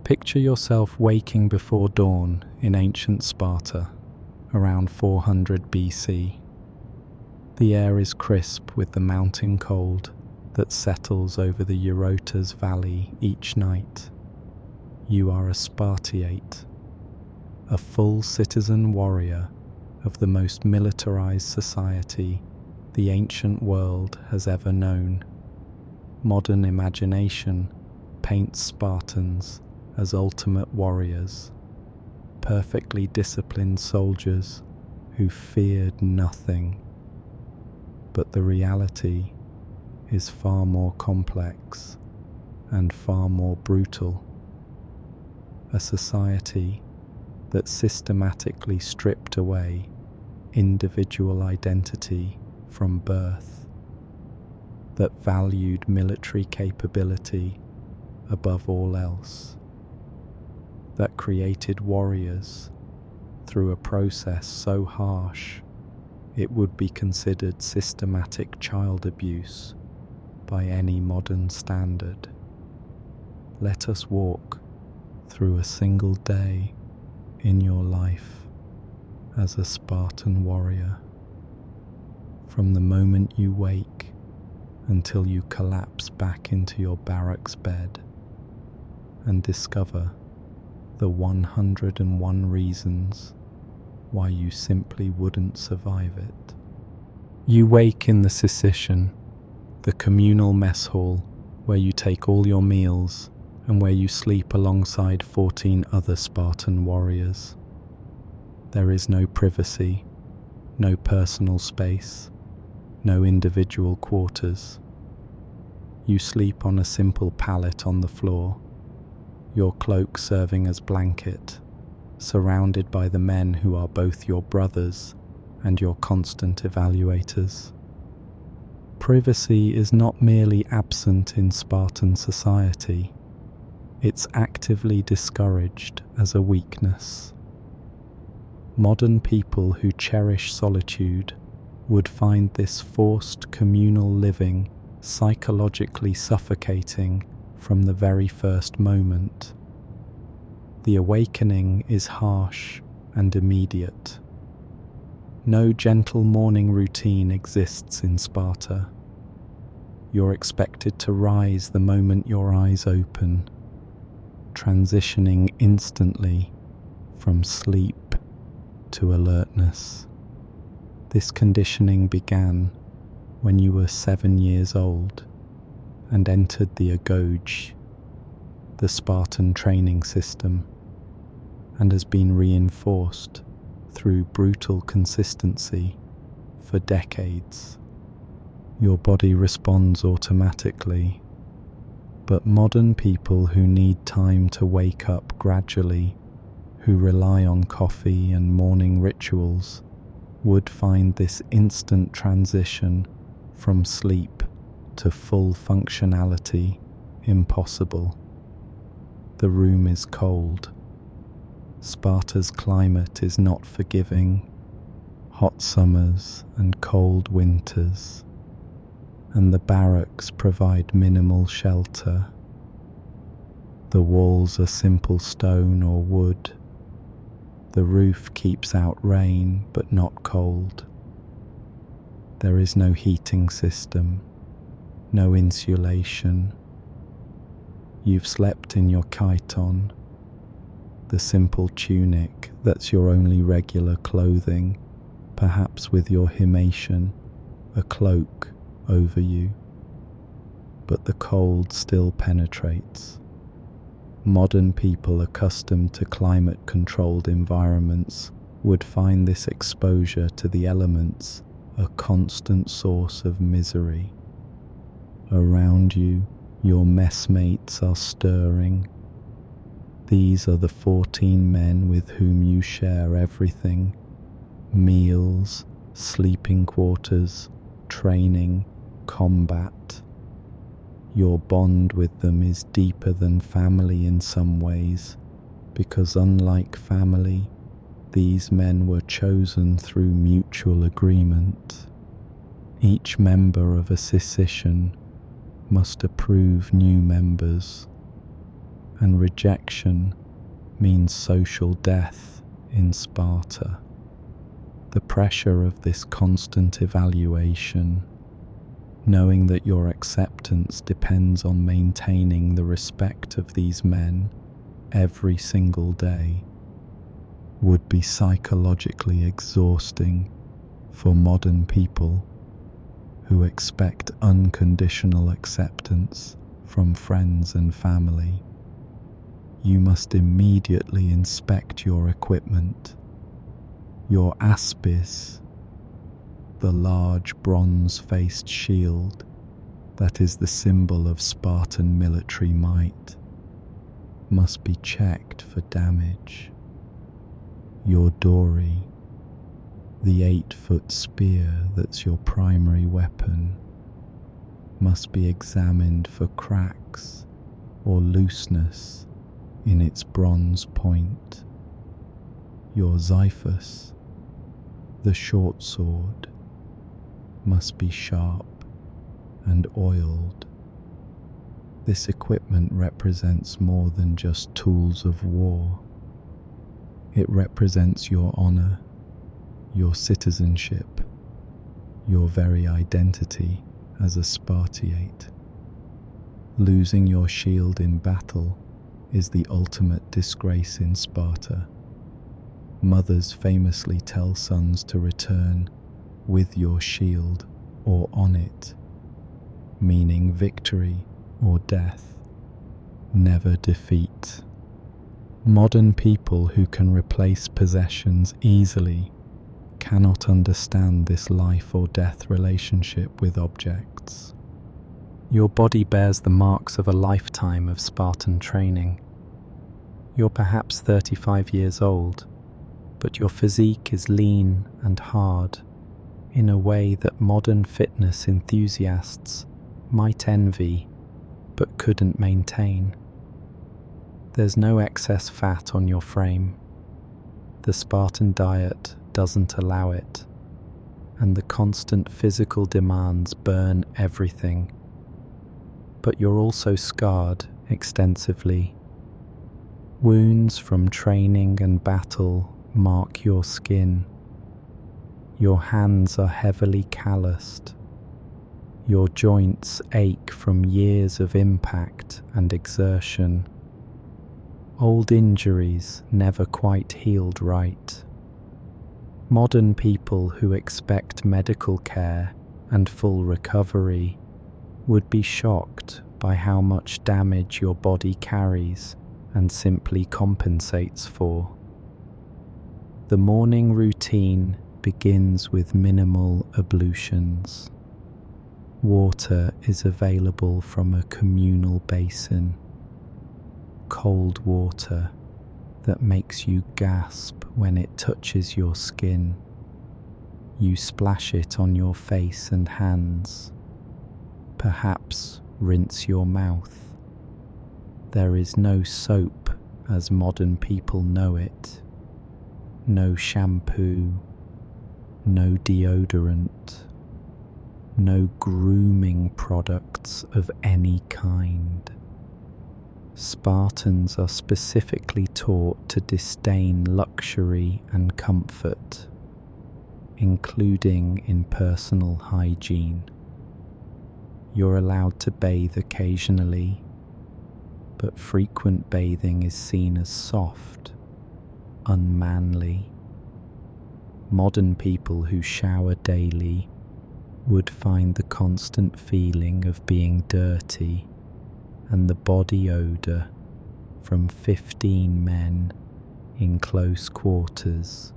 Picture yourself waking before dawn in ancient Sparta, around 400 BC. The air is crisp with the mountain cold that settles over the Eurotas Valley each night. You are a Spartiate, a full citizen warrior of the most militarized society the ancient world has ever known. Modern imagination paints Spartans as ultimate warriors, perfectly disciplined soldiers who feared nothing. But the reality is far more complex and far more brutal. A society that systematically stripped away individual identity from birth, that valued military capability above all else, that created warriors through a process so harsh it would be considered systematic child abuse by any modern standard. Let us walk through a single day in your life as a Spartan warrior, from the moment you wake until you collapse back into your barracks bed, and discover the 101 reasons why you simply wouldn't survive it. You wake in the Sicilian, the communal mess hall where you take all your meals and where you sleep alongside 14 other Spartan warriors. There is no privacy, no personal space, no individual quarters. You sleep on a simple pallet on the floor, your cloak serving as blanket, surrounded by the men who are both your brothers and your constant evaluators. Privacy is not merely absent in Spartan society, it's actively discouraged as a weakness. Modern people who cherish solitude would find this forced communal living psychologically suffocating from the very first moment. The awakening is harsh and immediate. No gentle morning routine exists in Sparta. You're expected to rise the moment your eyes open, transitioning instantly from sleep to alertness. This conditioning began when you were 7 years old and entered the agoge, the Spartan training system, and has been reinforced through brutal consistency for decades. Your body responds automatically, but modern people who need time to wake up gradually, who rely on coffee and morning rituals, would find this instant transition from sleep to full functionality impossible. The room is cold. Sparta's climate is not forgiving. Hot summers and cold winters, and the barracks provide minimal shelter. The walls are simple stone or wood. The roof keeps out rain but not cold. There is no heating system, no insulation. You've slept in your chiton, the simple tunic that's your only regular clothing, perhaps with your himation, a cloak, over you. But the cold still penetrates. Modern people accustomed to climate-controlled environments would find this exposure to the elements a constant source of misery. Around you, your messmates are stirring. These are the 14 men with whom you share everything: meals, sleeping quarters, training, combat. Your bond with them is deeper than family in some ways, because unlike family, these men were chosen through mutual agreement. Each member of a Sicilian must approve new members, and rejection means social death in Sparta. The pressure of this constant evaluation, knowing that your acceptance depends on maintaining the respect of these men every single day, would be psychologically exhausting for modern people who expect unconditional acceptance from friends and family. You must immediately inspect your equipment. Your aspis, the large bronze-faced shield that is the symbol of Spartan military might, must be checked for damage. Your dory, the 8-foot spear that's your primary weapon, must be examined for cracks or looseness in its bronze point. Your xiphus, the short sword, must be sharp and oiled. This equipment represents more than just tools of war. It represents your honor, your citizenship, your very identity as a Spartiate. Losing your shield in battle is the ultimate disgrace in Sparta. Mothers famously tell sons to return with your shield or on it, meaning victory or death, never defeat. Modern people who can replace possessions easily cannot understand this life or death relationship with objects. Your body bears the marks of a lifetime of Spartan training. You're perhaps 35 years old, but your physique is lean and hard in a way that modern fitness enthusiasts might envy but couldn't maintain. There's no excess fat on your frame. The Spartan diet doesn't allow it, and the constant physical demands burn everything. But you're also scarred extensively. Wounds from training and battle mark your skin. Your hands are heavily calloused. Your joints ache from years of impact and exertion. Old injuries never quite healed right. Modern people who expect medical care and full recovery would be shocked by how much damage your body carries and simply compensates for. The morning routine begins with minimal ablutions. Water is available from a communal basin. Cold water that makes you gasp when it touches your skin. You splash it on your face and hands. Perhaps rinse your mouth. There is no soap as modern people know it. No shampoo. No deodorant. No grooming products of any kind. Spartans are specifically taught to disdain luxury and comfort, including in personal hygiene. You're allowed to bathe occasionally, but frequent bathing is seen as soft, unmanly. Modern people who shower daily would find the constant feeling of being dirty and the body odour from 15 men in close quarters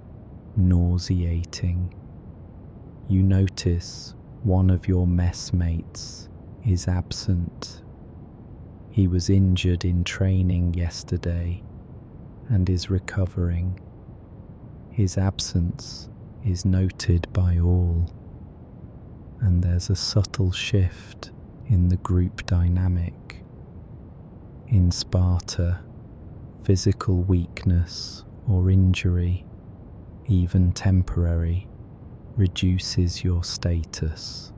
nauseating. You notice one of your messmates is absent. He was injured in training yesterday and is recovering. His absence is noted by all, and there's a subtle shift in the group dynamic. In Sparta, physical weakness or injury, even temporary, reduces your status.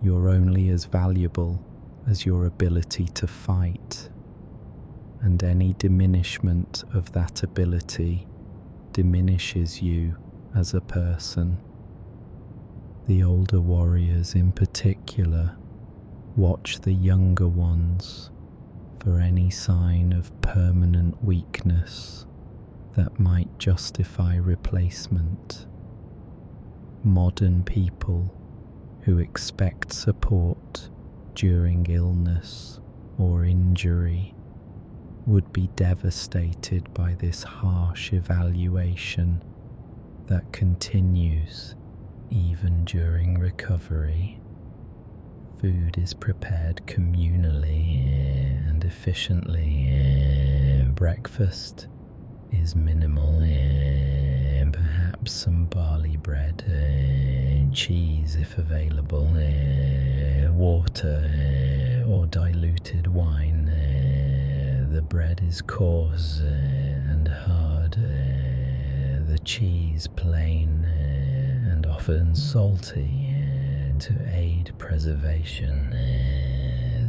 You're only as valuable as your ability to fight. and any diminishment of that ability diminishes you as a person. The older warriors in particular watch the younger ones for any sign of permanent weakness that might justify replacement. Modern people who expect support during illness or injury would be devastated by this harsh evaluation that continues even during recovery. Food is prepared communally and efficiently. Breakfast is minimal, perhaps some barley bread, cheese if available, water or diluted wine. The bread is coarse and hard, the cheese plain and often salty to aid preservation.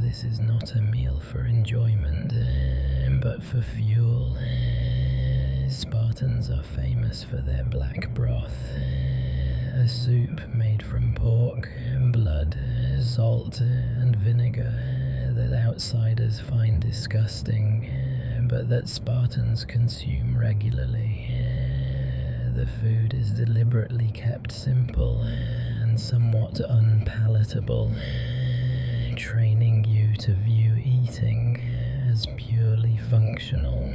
This is not a meal for enjoyment, but for fuel. Spartans are famous for their black broth, a soup made from pork, blood, salt, and vinegar that outsiders find disgusting, but that Spartans consume regularly. The food is deliberately kept simple and somewhat unpalatable, training you to view eating as purely functional,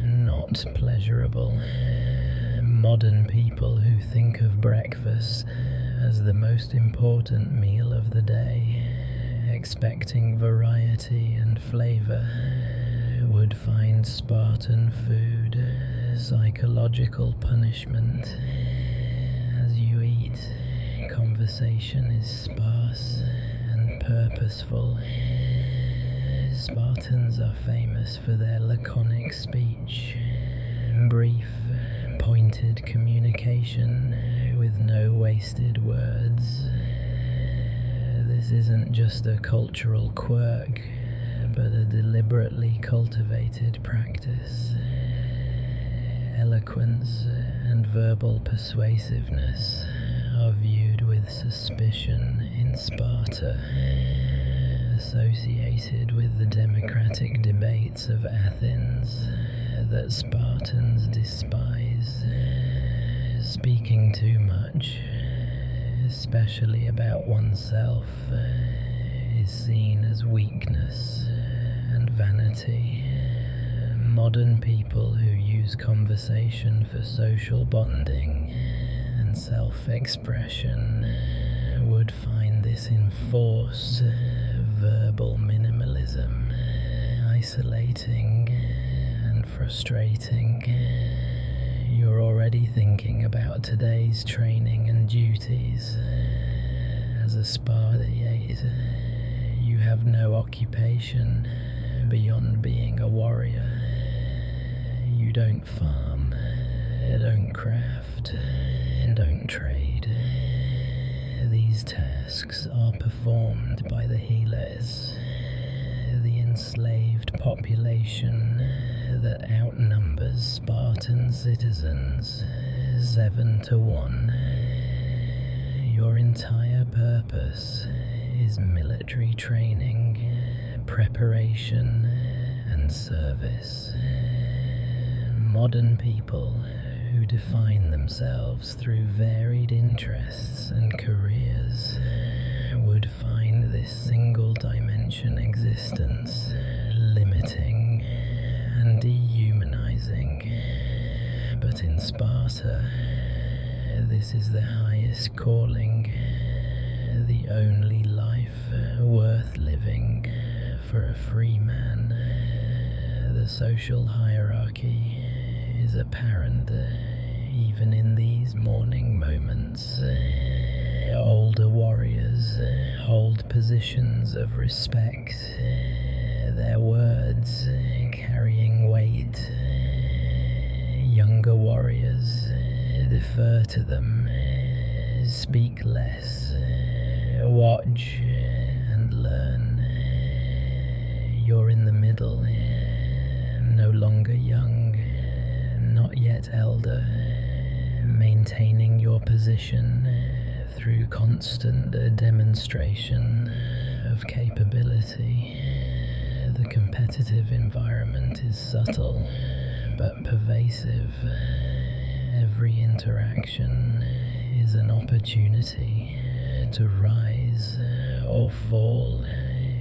not pleasurable. Modern people who think of breakfast as the most important meal of the day, expecting variety and flavor, would find Spartan food psychological punishment. As you eat, conversation is sparse and purposeful. Spartans are famous for their laconic speech, brief, pointed communication with no wasted words. This isn't just a cultural quirk, but a deliberately cultivated practice. Eloquence and verbal persuasiveness are viewed with suspicion in Sparta, associated with the democratic debates of Athens that Spartans despise. Speaking too much, especially about oneself, is seen as weakness and vanity. Modern people who use conversation for social bonding and self-expression would find this enforced verbal minimalism isolating and frustrating. You're already thinking about today's training and duties. As a Spartiate, you have no occupation beyond being a warrior. You don't farm, don't craft, don't trade. These tasks are performed by the healers, the enslaved population that outnumbers Spartan citizens 7-1. Your entire purpose is military training, preparation, and service. Modern people who define themselves through varied interests and careers would find this single-dimension existence limiting and dehumanizing. But in Sparta, this is the highest calling, the only life worth living for a free man. The social hierarchy is apparent even in these morning moments. Older warriors hold positions of respect, their words carrying weight. Younger warriors defer to them, speak less, watch and learn. You're in the middle, no longer young, not yet elder, maintaining your position through constant demonstration of capability. The competitive environment is subtle but pervasive. Every interaction is an opportunity to rise or fall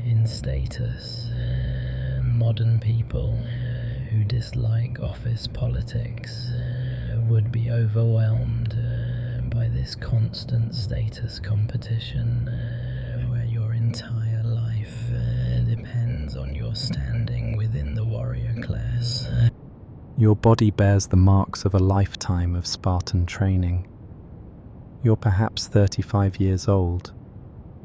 in status. Modern people who dislike office politics would be overwhelmed by this constant status competition where your entire life depends on your standing within the warrior class. Your body bears the marks of a lifetime of Spartan training. You're perhaps 35 years old,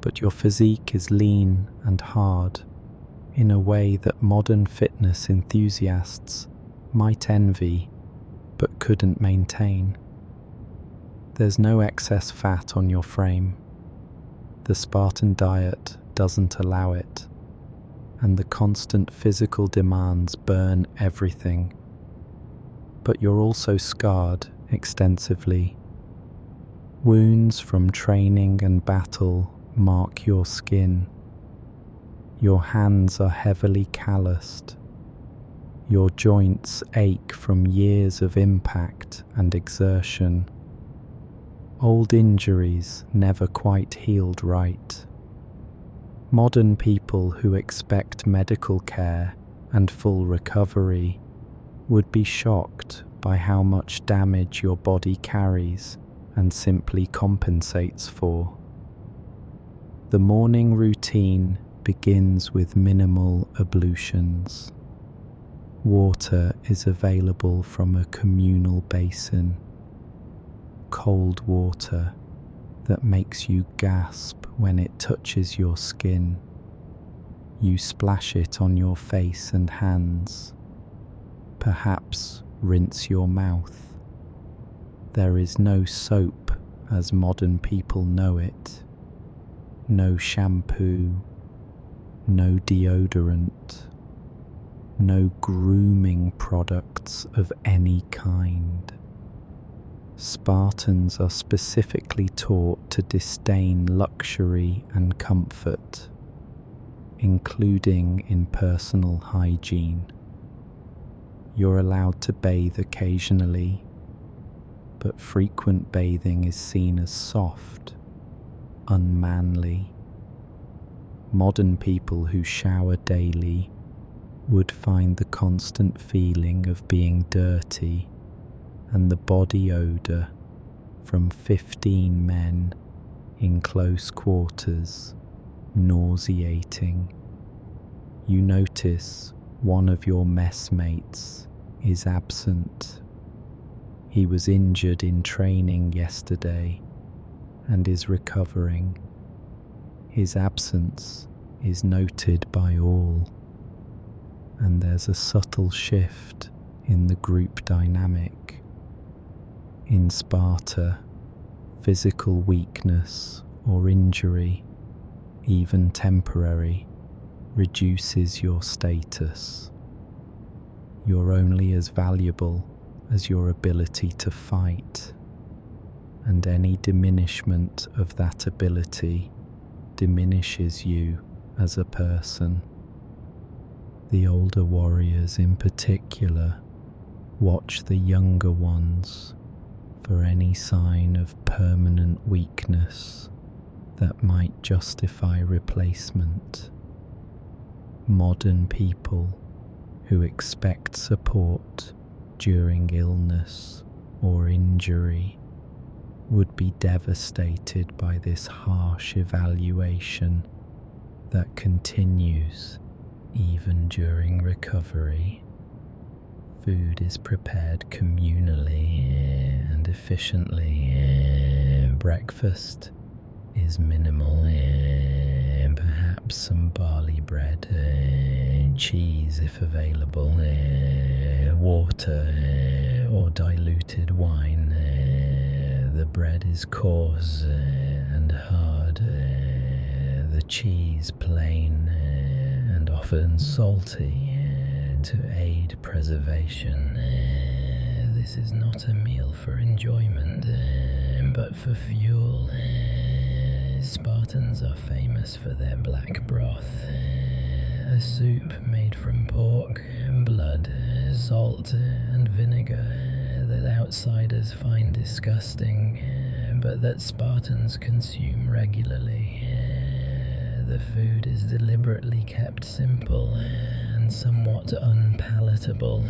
but your physique is lean and hard in a way that modern fitness enthusiasts might envy but couldn't maintain. There's no excess fat on your frame. The Spartan diet doesn't allow it, and the constant physical demands burn everything. But you're also scarred extensively. Wounds from training and battle mark your skin. Your hands are heavily calloused. Your joints ache from years of impact and exertion. Old injuries never quite healed right. Modern people who expect medical care and full recovery would be shocked by how much damage your body carries and simply compensates for. The morning routine begins with minimal ablutions. Water is available from a communal basin. Cold water that makes you gasp when it touches your skin. You splash it on your face and hands. Perhaps rinse your mouth. There is no soap as modern people know it. No shampoo. No deodorant. No grooming products of any kind. Spartans are specifically taught to disdain luxury and comfort, including in personal hygiene. You're allowed to bathe occasionally, but frequent bathing is seen as soft, unmanly. Modern people who shower daily would find the constant feeling of being dirty and the body odour from 15 men in close quarters nauseating. You notice one of your messmates is absent. He was injured in training yesterday and is recovering. His absence is noted by all, and there's a subtle shift in the group dynamic. In Sparta, physical weakness or injury, even temporary, reduces your status. You're only as valuable as your ability to fight, and any diminishment of that ability diminishes you as a person. The older warriors in particular watch the younger ones for any sign of permanent weakness that might justify replacement. Modern people who expect support during illness or injury would be devastated by this harsh evaluation that continues even during recovery. Food is prepared communally and efficiently. Breakfast is minimal, perhaps some barley bread, cheese if available, water or diluted wine. The bread is coarse and hard, the cheese plain and often salty, to aid preservation. This is not a meal for enjoyment, but for fuel. Spartans are famous for their black broth, a soup made from pork, blood, salt, and vinegar that outsiders find disgusting, but that Spartans consume regularly. The food is deliberately kept simple and somewhat unpalatable,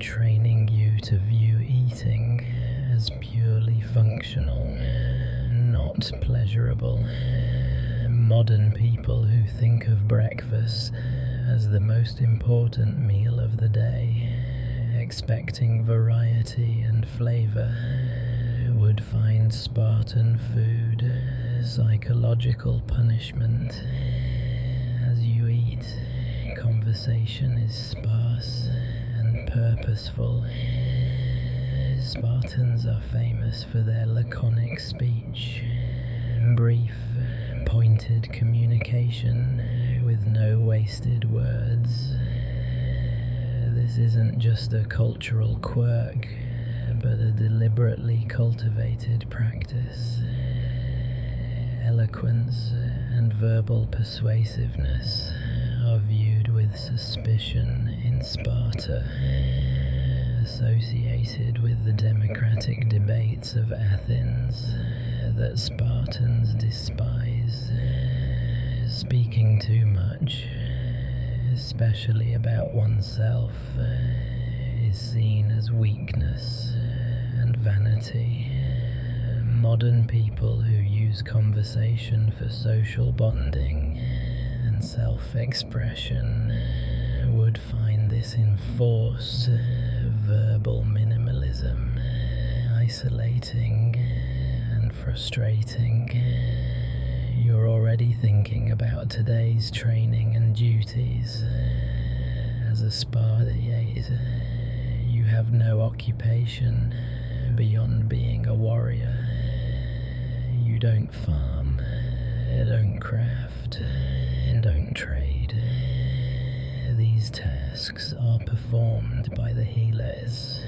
training you to view eating as purely functional, not pleasurable. Modern people who think of breakfast as the most important meal of the day, expecting variety and flavor, would find Spartan food psychological punishment. As you eat, conversation is sparse and purposeful. Spartans are famous for their laconic speech, brief, pointed communication with no wasted words. This isn't just a cultural quirk, but a deliberately cultivated practice. Eloquence and verbal persuasiveness are viewed with suspicion in Sparta, associated with the democratic debates of Athens that Spartans despise. Speaking too much, especially about oneself, is seen as weakness and vanity. Modern people who use conversation for social bonding and self-expression would find this enforced verbal minimalism isolating and frustrating. You're already thinking about today's training and duties. As a Spartan, you have no occupation beyond being a warrior. You don't farm, don't craft, don't trade. These tasks are performed by the healers,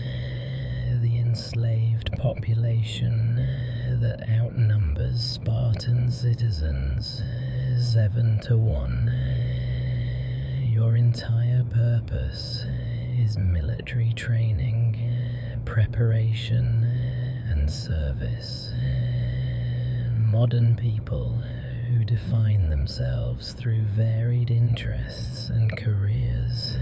the enslaved population that outnumbers Spartan citizens 7-1. Your entire purpose is military training, preparation, and service. Modern people who define themselves through varied interests and careers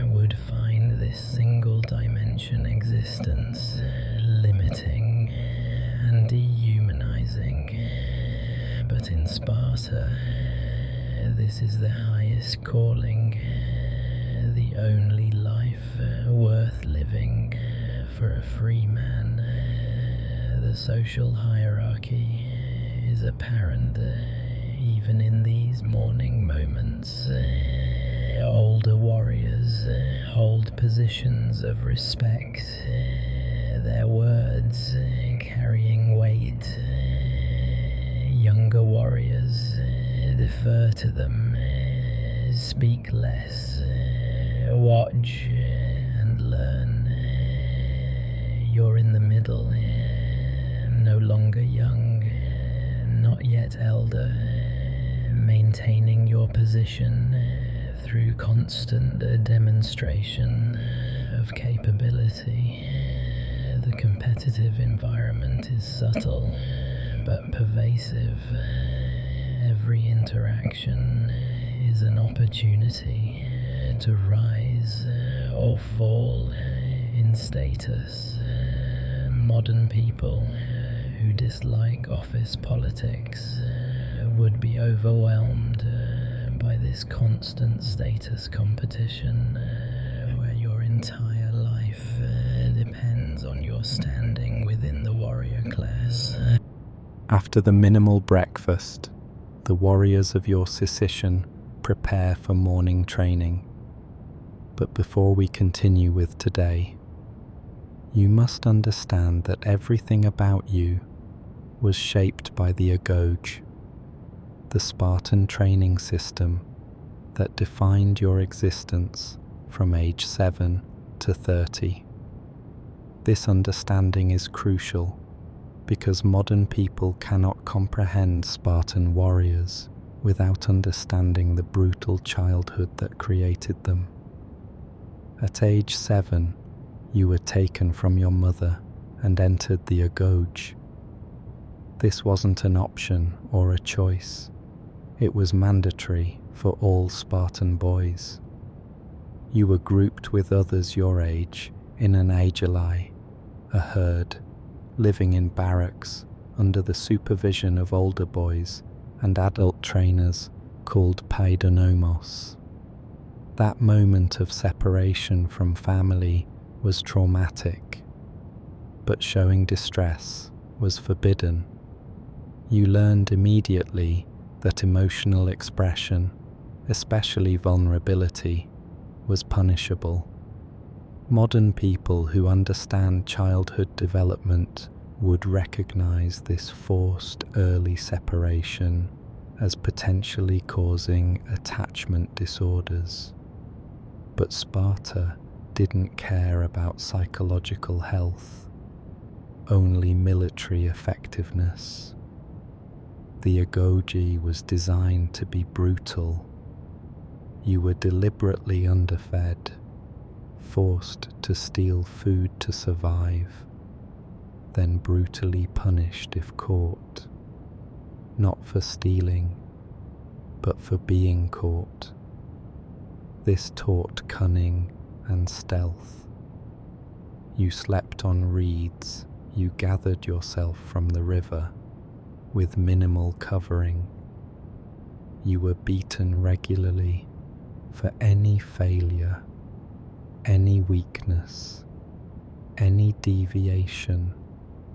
would find this single-dimension existence limiting and dehumanizing. But in Sparta, this is the highest calling, the only life worth living for a free man. The social hierarchy is apparent even in these morning moments. Older warriors hold positions of respect, their words carrying weight. Younger warriors defer to them, speak less, watch and learn. You're in the middle, no longer young, not yet elder, maintaining your position through constant demonstration of capability. The competitive environment is subtle but pervasive. Every interaction is an opportunity to rise or fall in status. Modern people who dislike office politics would be overwhelmed by this constant status competition, where your entire life depends on your standing within the warrior class. After the minimal breakfast, the warriors of your secession prepare for morning training. But before we continue with today, you must understand that everything about you was shaped by the agoge, the Spartan training system that defined your existence from age 7 to 30. This understanding is crucial because modern people cannot comprehend Spartan warriors without understanding the brutal childhood that created them. At age 7, you were taken from your mother and entered the agoge. This wasn't an option or a choice. It was mandatory for all Spartan boys. You were grouped with others your age in an agelai, a herd, living in barracks under the supervision of older boys and adult trainers called paidonomos. That moment of separation from family was traumatic, but showing distress was forbidden. You learned immediately that emotional expression, especially vulnerability, was punishable. Modern people who understand childhood development would recognize this forced early separation as potentially causing attachment disorders. But Sparta didn't care about psychological health, only military effectiveness. The agoge was designed to be brutal. You were deliberately underfed, forced to steal food to survive, then brutally punished if caught, not for stealing, but for being caught. This taught cunning and stealth. You slept on reeds, you gathered yourself from the river with minimal covering. You were beaten regularly for any failure, any weakness, any deviation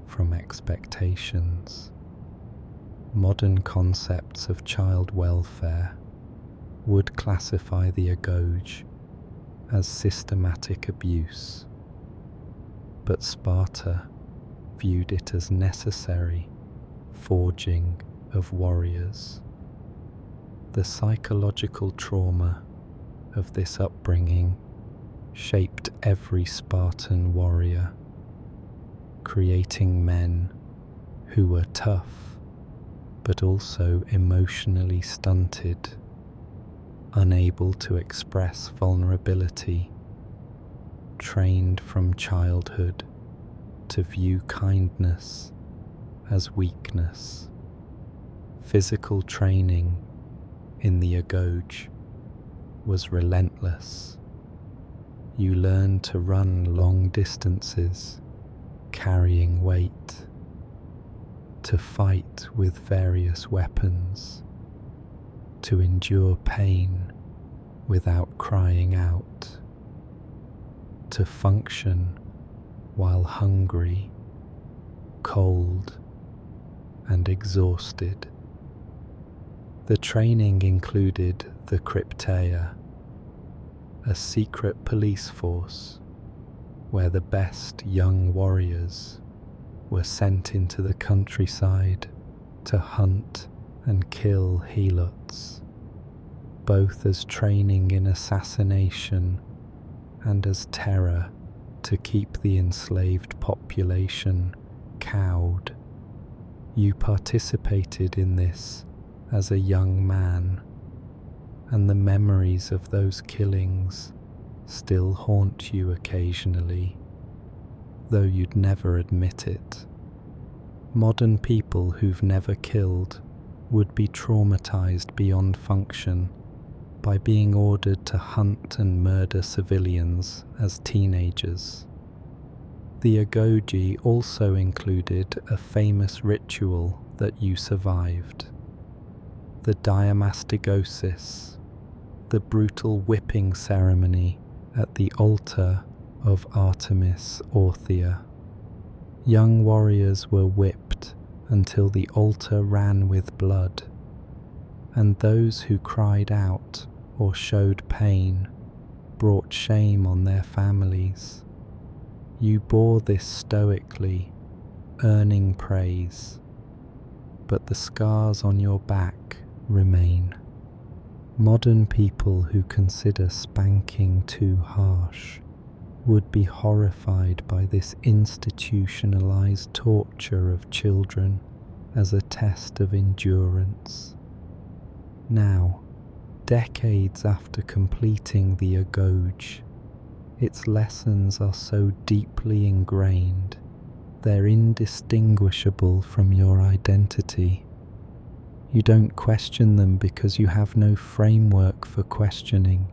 from expectations. Modern concepts of child welfare would classify the agoge as systematic abuse, but Sparta viewed it as necessary forging of warriors. The psychological trauma of this upbringing shaped every Spartan warrior, creating men who were tough but also emotionally stunted, unable to express vulnerability, trained from childhood to view kindness as weakness. Physical training in the agoge was relentless. You learned to run long distances, carrying weight, to fight with various weapons, to endure pain without crying out, to function while hungry, cold, and exhausted. The training included the Crypteia, a secret police force where the best young warriors were sent into the countryside to hunt and kill helots, both as training in assassination and as terror to keep the enslaved population cowed. You participated in this as a young man, and the memories of those killings still haunt you occasionally, though you'd never admit it. Modern people who've never killed would be traumatized beyond function by being ordered to hunt and murder civilians as teenagers. The agoge also included a famous ritual that you survived, the diamastigosis, the brutal whipping ceremony at the altar of Artemis Orthia. Young warriors were whipped until the altar ran with blood, and those who cried out or showed pain brought shame on their families. You bore this stoically, earning praise, but the scars on your back remain. Modern people who consider spanking too harsh would be horrified by this institutionalized torture of children as a test of endurance. Now, decades after completing the agoge, its lessons are so deeply ingrained, they're indistinguishable from your identity. You don't question them because you have no framework for questioning.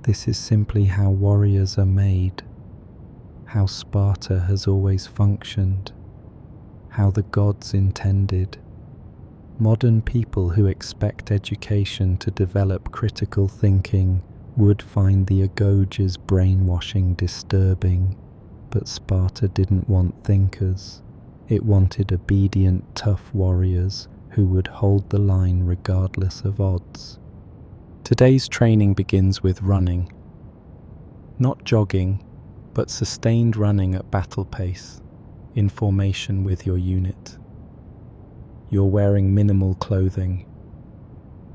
This is simply how warriors are made, how Sparta has always functioned, how the gods intended. Modern people who expect education to develop critical thinking would find the agoge's brainwashing disturbing, but Sparta didn't want thinkers. It wanted obedient, tough warriors who would hold the line regardless of odds. Today's training begins with running. Not jogging, but sustained running at battle pace, in formation with your unit. You're wearing minimal clothing.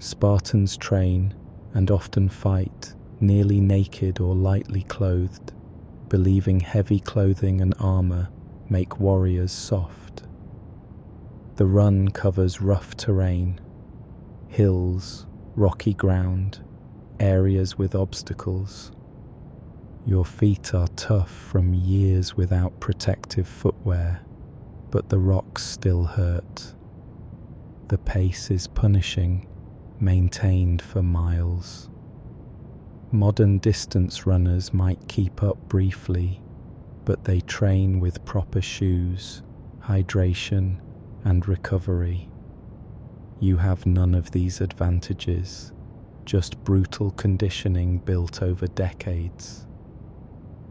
Spartans train and often fight nearly naked or lightly clothed, believing heavy clothing and armor make warriors soft. The run covers rough terrain, hills, rocky ground, areas with obstacles. Your feet are tough from years without protective footwear, but the rocks still hurt. The pace is punishing, maintained for miles. Modern distance runners might keep up briefly, but they train with proper shoes, hydration, and recovery. You have none of these advantages, just brutal conditioning built over decades.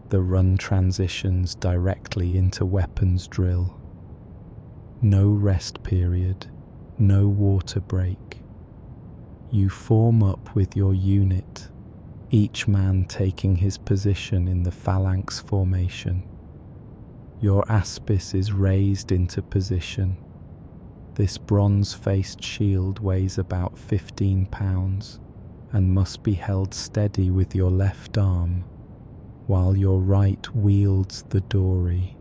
The run transitions directly into weapons drill. No rest period, no water break. You form up with your unit, each man taking his position in the phalanx formation. Your aspis is raised into position. This bronze-faced shield weighs about 15 pounds and must be held steady with your left arm, while your right wields the dory.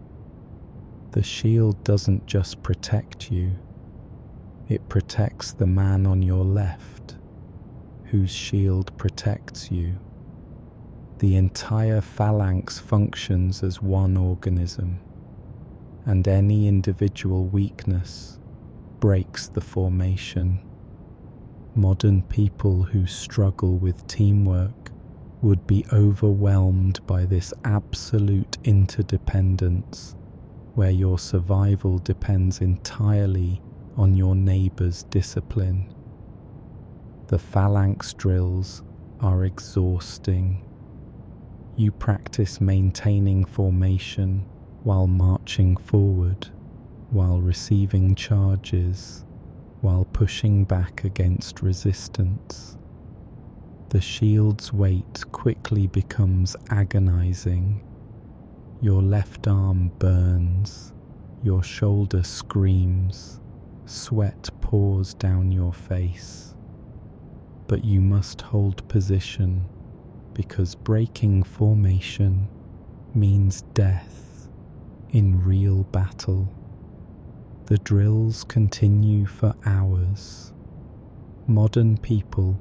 The shield doesn't just protect you, it protects the man on your left, whose shield protects you. The entire phalanx functions as one organism, and any individual weakness breaks the formation. Modern people who struggle with teamwork would be overwhelmed by this absolute interdependence, where your survival depends entirely on your neighbor's discipline. The phalanx drills are exhausting. You practice maintaining formation while marching forward, while receiving charges, while pushing back against resistance. The shield's weight quickly becomes agonizing. Your left arm burns, your shoulder screams, sweat pours down your face. But you must hold position, because breaking formation means death in real battle. The drills continue for hours. Modern people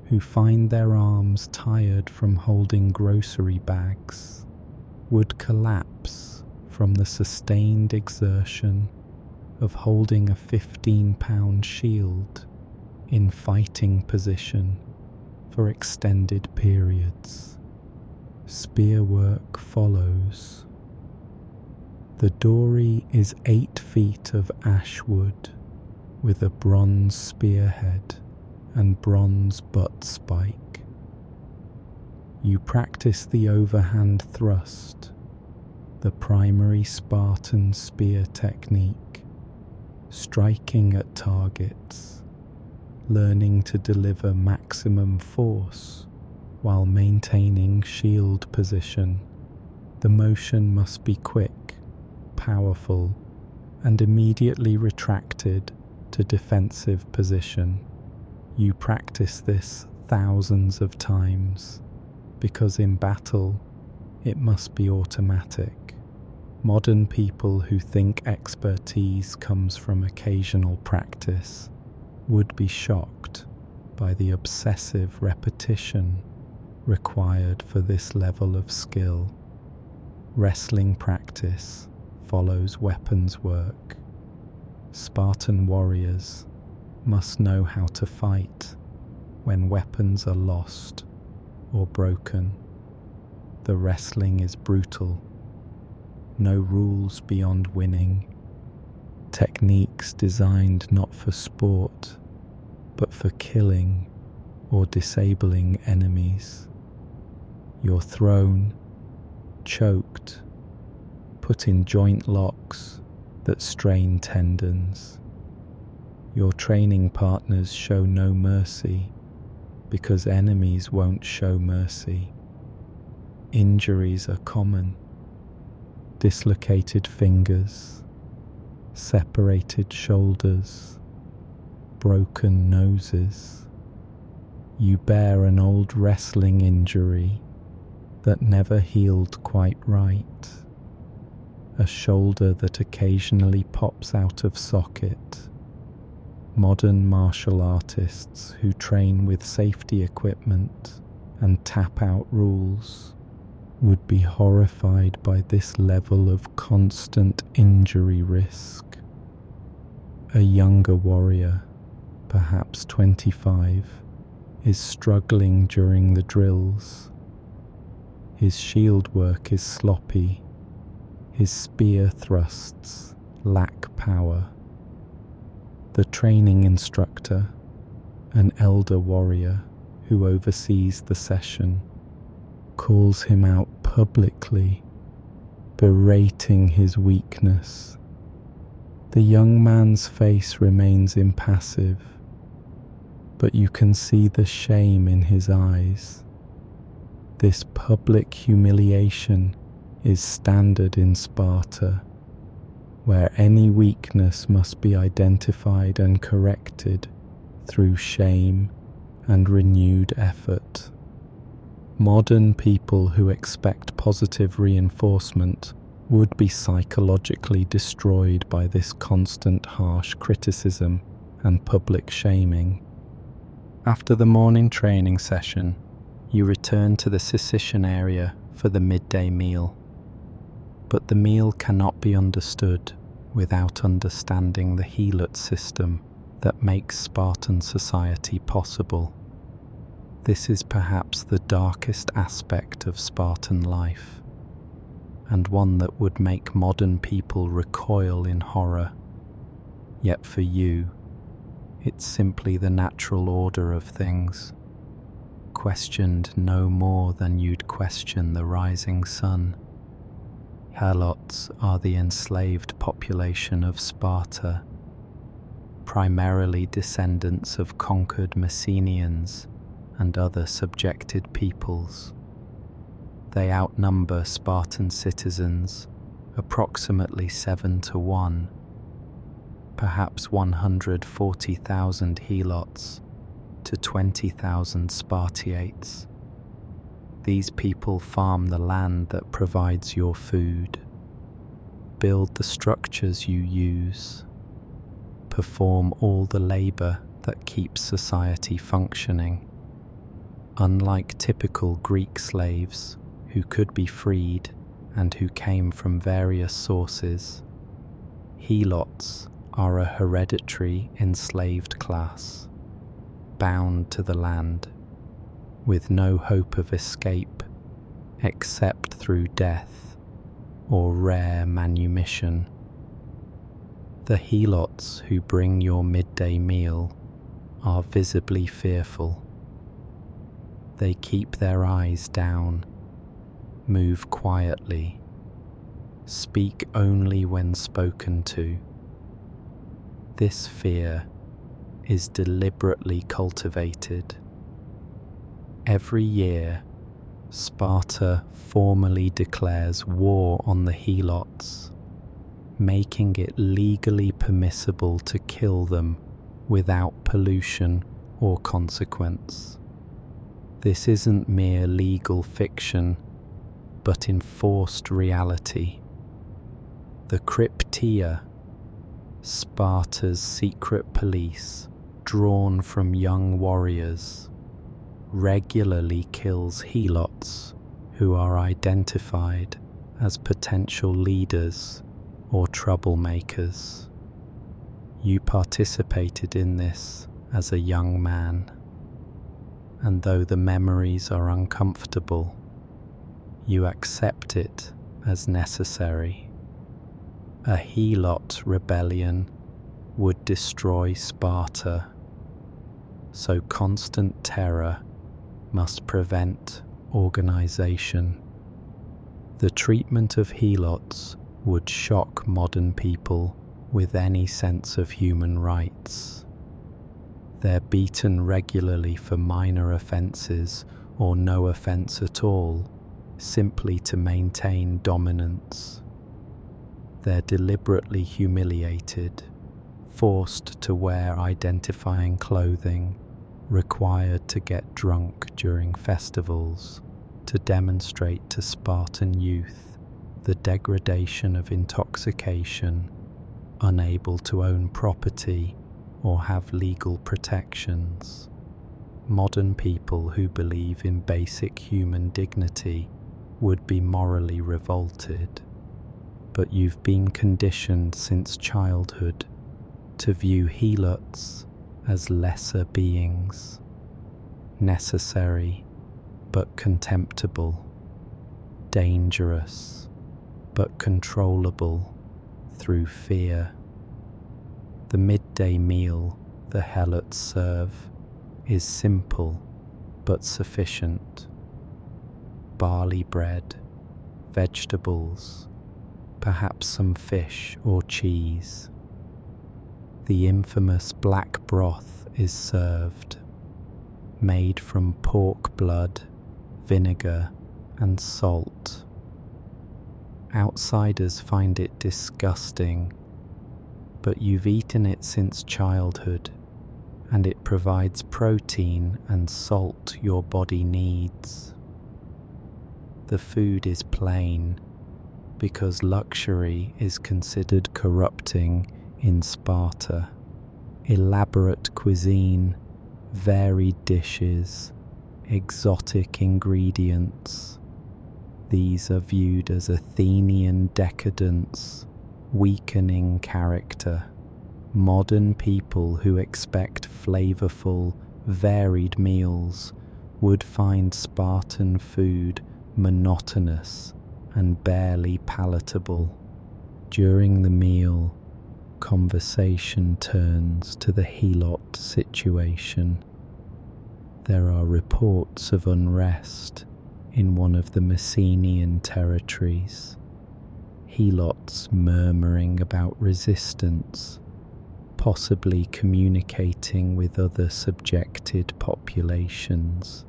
who find their arms tired from holding grocery bags would collapse from the sustained exertion of holding a 15-pound shield in fighting position for extended periods. Spear work follows. The dory is 8 feet of ash wood with a bronze spearhead and bronze butt spike. You practice the overhand thrust, the primary Spartan spear technique, striking at targets, learning to deliver maximum force while maintaining shield position. The motion must be quick, powerful, and immediately retracted to defensive position. You practice this thousands of times because in battle it must be automatic. Modern people who think expertise comes from occasional practice would be shocked by the obsessive repetition required for this level of skill. Wrestling practice follows weapons work. Spartan warriors must know how to fight when weapons are lost or broken. The wrestling is brutal. No rules beyond winning. Techniques designed not for sport, but for killing or disabling enemies. You're thrown, choked, put in joint locks that strain tendons. Your training partners show no mercy because enemies won't show mercy. Injuries are common. Dislocated fingers, separated shoulders, broken noses. You bear an old wrestling injury that never healed quite right. A shoulder that occasionally pops out of socket. Modern martial artists who train with safety equipment and tap-out rules would be horrified by this level of constant injury risk. A younger warrior, perhaps 25, is struggling during the drills. His shield work is sloppy. His spear thrusts lack power. The training instructor, an elder warrior who oversees the session, calls him out publicly, berating his weakness. The young man's face remains impassive, but you can see the shame in his eyes. This public humiliation is standard in Sparta, where any weakness must be identified and corrected through shame and renewed effort. Modern people who expect positive reinforcement would be psychologically destroyed by this constant harsh criticism and public shaming. After the morning training session, you return to the Sicilian area for the midday meal. But the meal cannot be understood without understanding the helot system that makes Spartan society possible. This is perhaps the darkest aspect of Spartan life, and one that would make modern people recoil in horror. Yet for you, it's simply the natural order of things, questioned no more than you'd question the rising sun. Helots are the enslaved population of Sparta, primarily descendants of conquered Messenians and other subjected peoples. They outnumber Spartan citizens approximately 7-1, perhaps 140,000 helots to 20,000 Spartiates. These people farm the land that provides your food, build the structures you use, perform all the labor that keeps society functioning. Unlike typical Greek slaves who could be freed and who came from various sources, helots are a hereditary enslaved class, bound to the land, with no hope of escape except through death or rare manumission. The helots who bring your midday meal are visibly fearful. They keep their eyes down, move quietly, speak only when spoken to. This fear is deliberately cultivated. Every year, Sparta formally declares war on the helots, making it legally permissible to kill them without pollution or consequence. This isn't mere legal fiction, but enforced reality. The Cryptia, Sparta's secret police, drawn from young warriors, regularly kills helots who are identified as potential leaders or troublemakers. You participated in this as a young man, and though the memories are uncomfortable, you accept it as necessary. A helot rebellion would destroy Sparta, so constant terror must prevent organization. The treatment of helots would shock modern people with any sense of human rights. They're beaten regularly for minor offences or no offence at all, simply to maintain dominance. They're deliberately humiliated, forced to wear identifying clothing, required to get drunk during festivals, to demonstrate to Spartan youth the degradation of intoxication, unable to own property or have legal protections. Modern people who believe in basic human dignity would be morally revolted, but you've been conditioned since childhood to view helots as lesser beings, necessary but contemptible, dangerous but controllable through fear. The midday meal the helots serve is simple but sufficient. Barley bread, vegetables, perhaps some fish or cheese. The infamous black broth is served, made from pork blood, vinegar, and salt. Outsiders find it disgusting, but you've eaten it since childhood, and it provides protein and salt your body needs. The food is plain, because luxury is considered corrupting in Sparta. Elaborate cuisine, varied dishes, exotic ingredients. These are viewed as Athenian decadence, weakening character. Modern people who expect flavorful, varied meals would find Spartan food monotonous and barely palatable. During the meal, conversation turns to the helot situation. There are reports of unrest in one of the Messenian territories. Helots murmuring about resistance, possibly communicating with other subjected populations.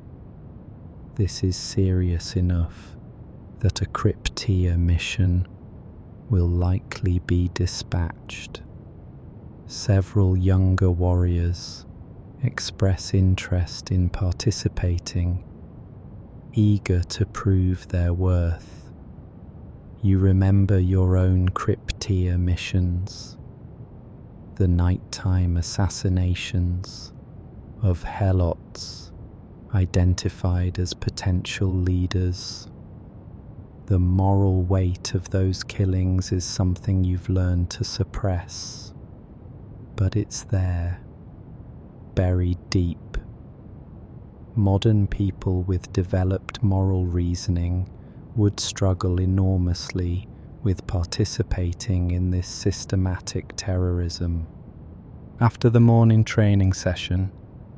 This is serious enough that a Cryptia mission will likely be dispatched. Several younger warriors express interest in participating, eager to prove their worth. You remember your own Cryptia missions, the nighttime assassinations of helots identified as potential leaders. The moral weight of those killings is something you've learned to suppress, but it's there, buried deep. Modern people with developed moral reasoning would struggle enormously with participating in this systematic terrorism. After the morning training session,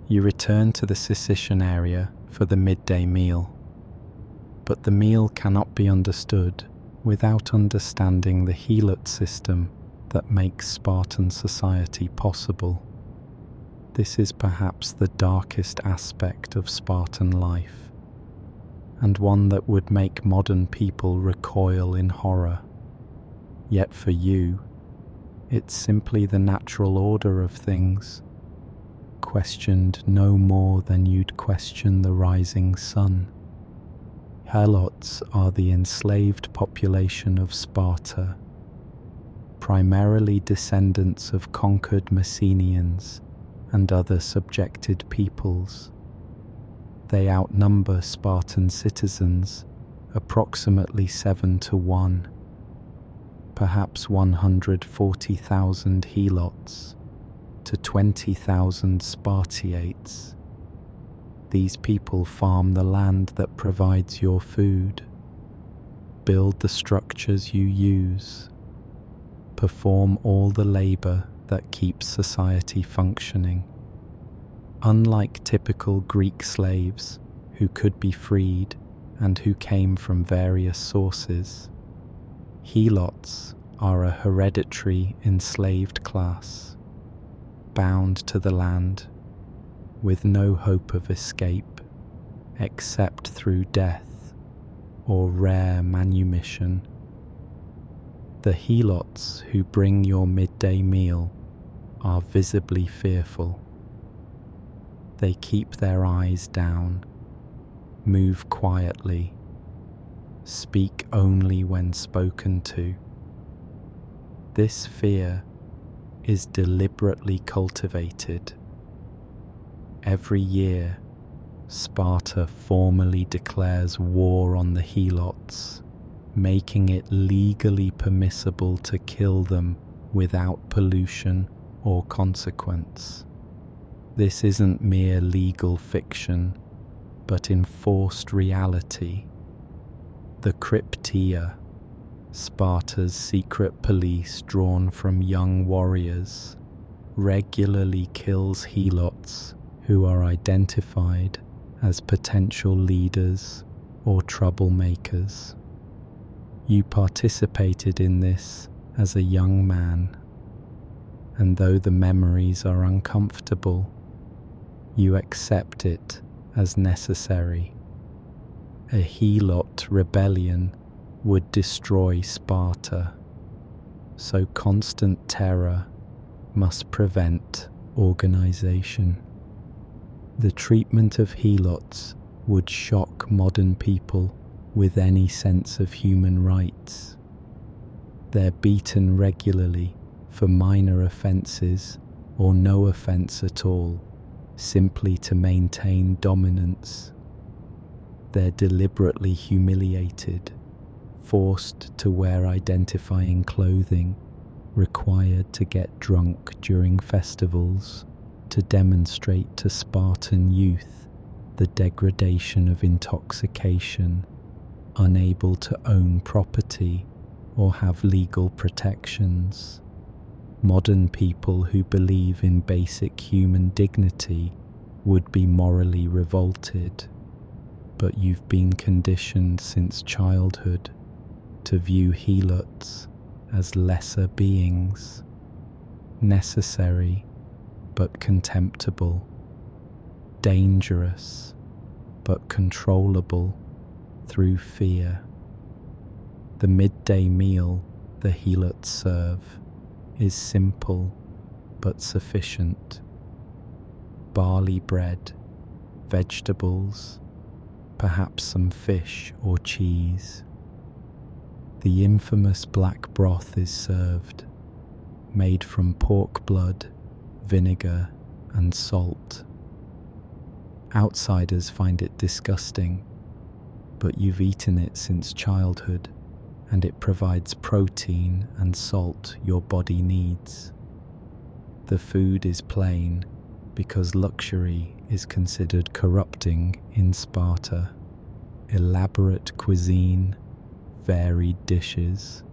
you return to the Sicilian area for the midday meal. But the meal cannot be understood without understanding the helot system that makes Spartan society possible. This is perhaps the darkest aspect of Spartan life, and one that would make modern people recoil in horror. Yet for you, it's simply the natural order of things. questioned no more than you'd question the rising sun. Helots are the enslaved population of Sparta, primarily descendants of conquered Messenians and other subjected peoples. They outnumber Spartan citizens approximately 7-1, perhaps 140,000 helots to 20,000 Spartiates. These people farm the land that provides your food, build the structures you use, perform all the labor that keeps society functioning. Unlike typical Greek slaves who could be freed and who came from various sources, helots are a hereditary enslaved class, bound to the land, with no hope of escape except through death or rare manumission. The helots who bring your midday meal are visibly fearful. They keep their eyes down, move quietly, speak only when spoken to. This fear is deliberately cultivated. Every year, Sparta formally declares war on the helots, making it legally permissible to kill them without pollution or consequence. This isn't mere legal fiction, but enforced reality. The Cryptia, Sparta's secret police drawn from young warriors, regularly kills helots who are identified as potential leaders or troublemakers. You participated in this as a young man, and though the memories are uncomfortable, you accept it as necessary. A helot rebellion would destroy Sparta, so constant terror must prevent organization. The treatment of helots would shock modern people with any sense of human rights. They're beaten regularly for minor offences or no offence at all, simply to maintain dominance. They're deliberately humiliated, forced to wear identifying clothing, required to get drunk during festivals to demonstrate to Spartan youth the degradation of intoxication, unable to own property or have legal protections. Modern people who believe in basic human dignity would be morally revolted, but you've been conditioned since childhood to view helots as lesser beings, necessary but contemptible, dangerous but controllable through fear. The midday meal the helots serve is simple but sufficient. Barley bread, vegetables, perhaps some fish or cheese. The infamous black broth is served, made from pork blood, vinegar, and salt. Outsiders find it disgusting, but you've eaten it since childhood, and it provides protein and salt your body needs. The food is plain because luxury is considered corrupting in Sparta. Elaborate cuisine, varied dishes,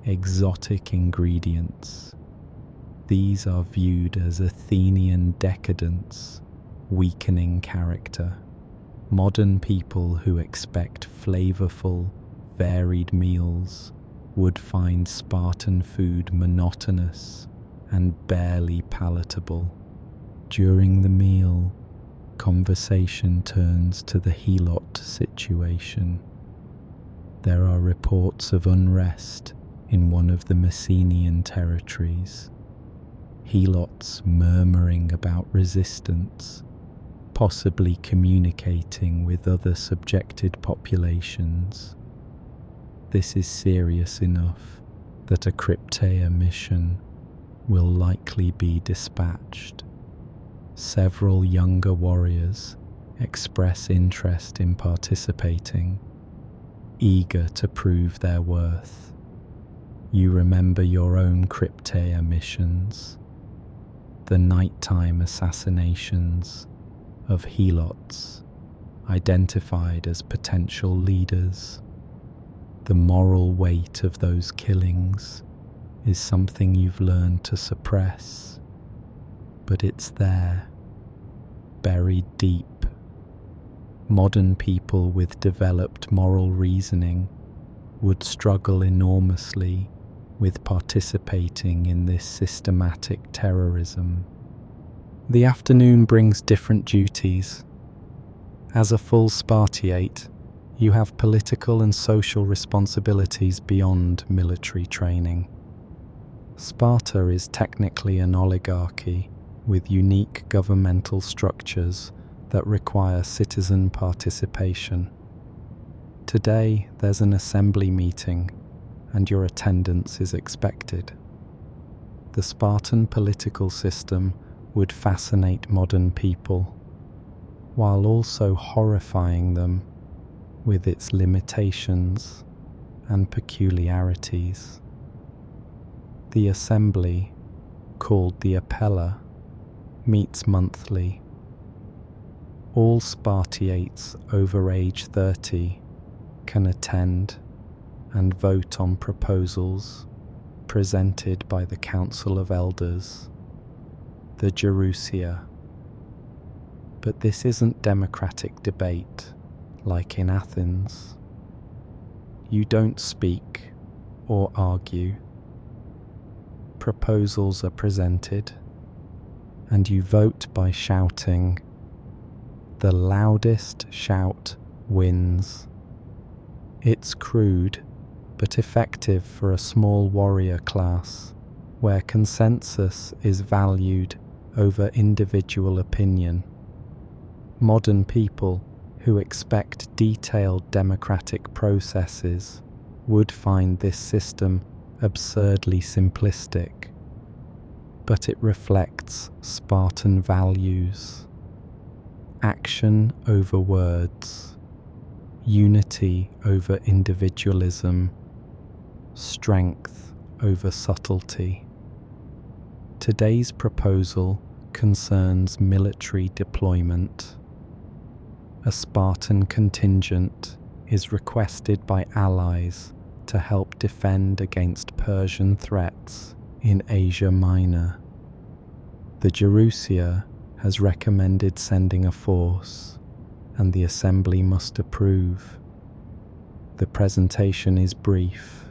exotic ingredients. These are viewed as Athenian decadence, weakening character. Modern people who expect flavorful, varied meals would find Spartan food monotonous and barely palatable. During the meal, conversation turns to the helot situation. There are reports of unrest in one of the Messenian territories. helots murmuring about resistance, possibly communicating with other subjected populations. This is serious enough that a Cryptea mission will likely be dispatched. Several younger warriors express interest in participating, eager to prove their worth. You remember your own Cryptea missions, the nighttime assassinations of helots identified as potential leaders. The moral weight of those killings is something you've learned to suppress, but it's there, buried deep. Modern people with developed moral reasoning would struggle enormously with participating in this systematic terrorism. The afternoon brings different duties. As a full Spartiate, you have political and social responsibilities beyond military training. Sparta is technically an oligarchy with unique governmental structures that require citizen participation. Today, there's an assembly meeting, and your attendance is expected. The Spartan political system would fascinate modern people, while also horrifying them with its limitations and peculiarities. The assembly, called the Appella, meets monthly. All Spartiates over age 30 can attend and vote on proposals presented by the Council of Elders, the Gerousia. But this isn't democratic debate like in Athens. You don't speak or argue. Proposals are presented, and you vote by shouting. The loudest shout wins. It's crude, but effective for a small warrior class, where consensus is valued over individual opinion. Modern people who expect detailed democratic processes would find this system absurdly simplistic, but it reflects Spartan values. Action over words, unity over individualism, strength over subtlety. Today's proposal concerns military deployment. A Spartan contingent is requested by allies to help defend against Persian threats in Asia Minor. The Gerousia has recommended sending a force, and the assembly must approve. The presentation is brief.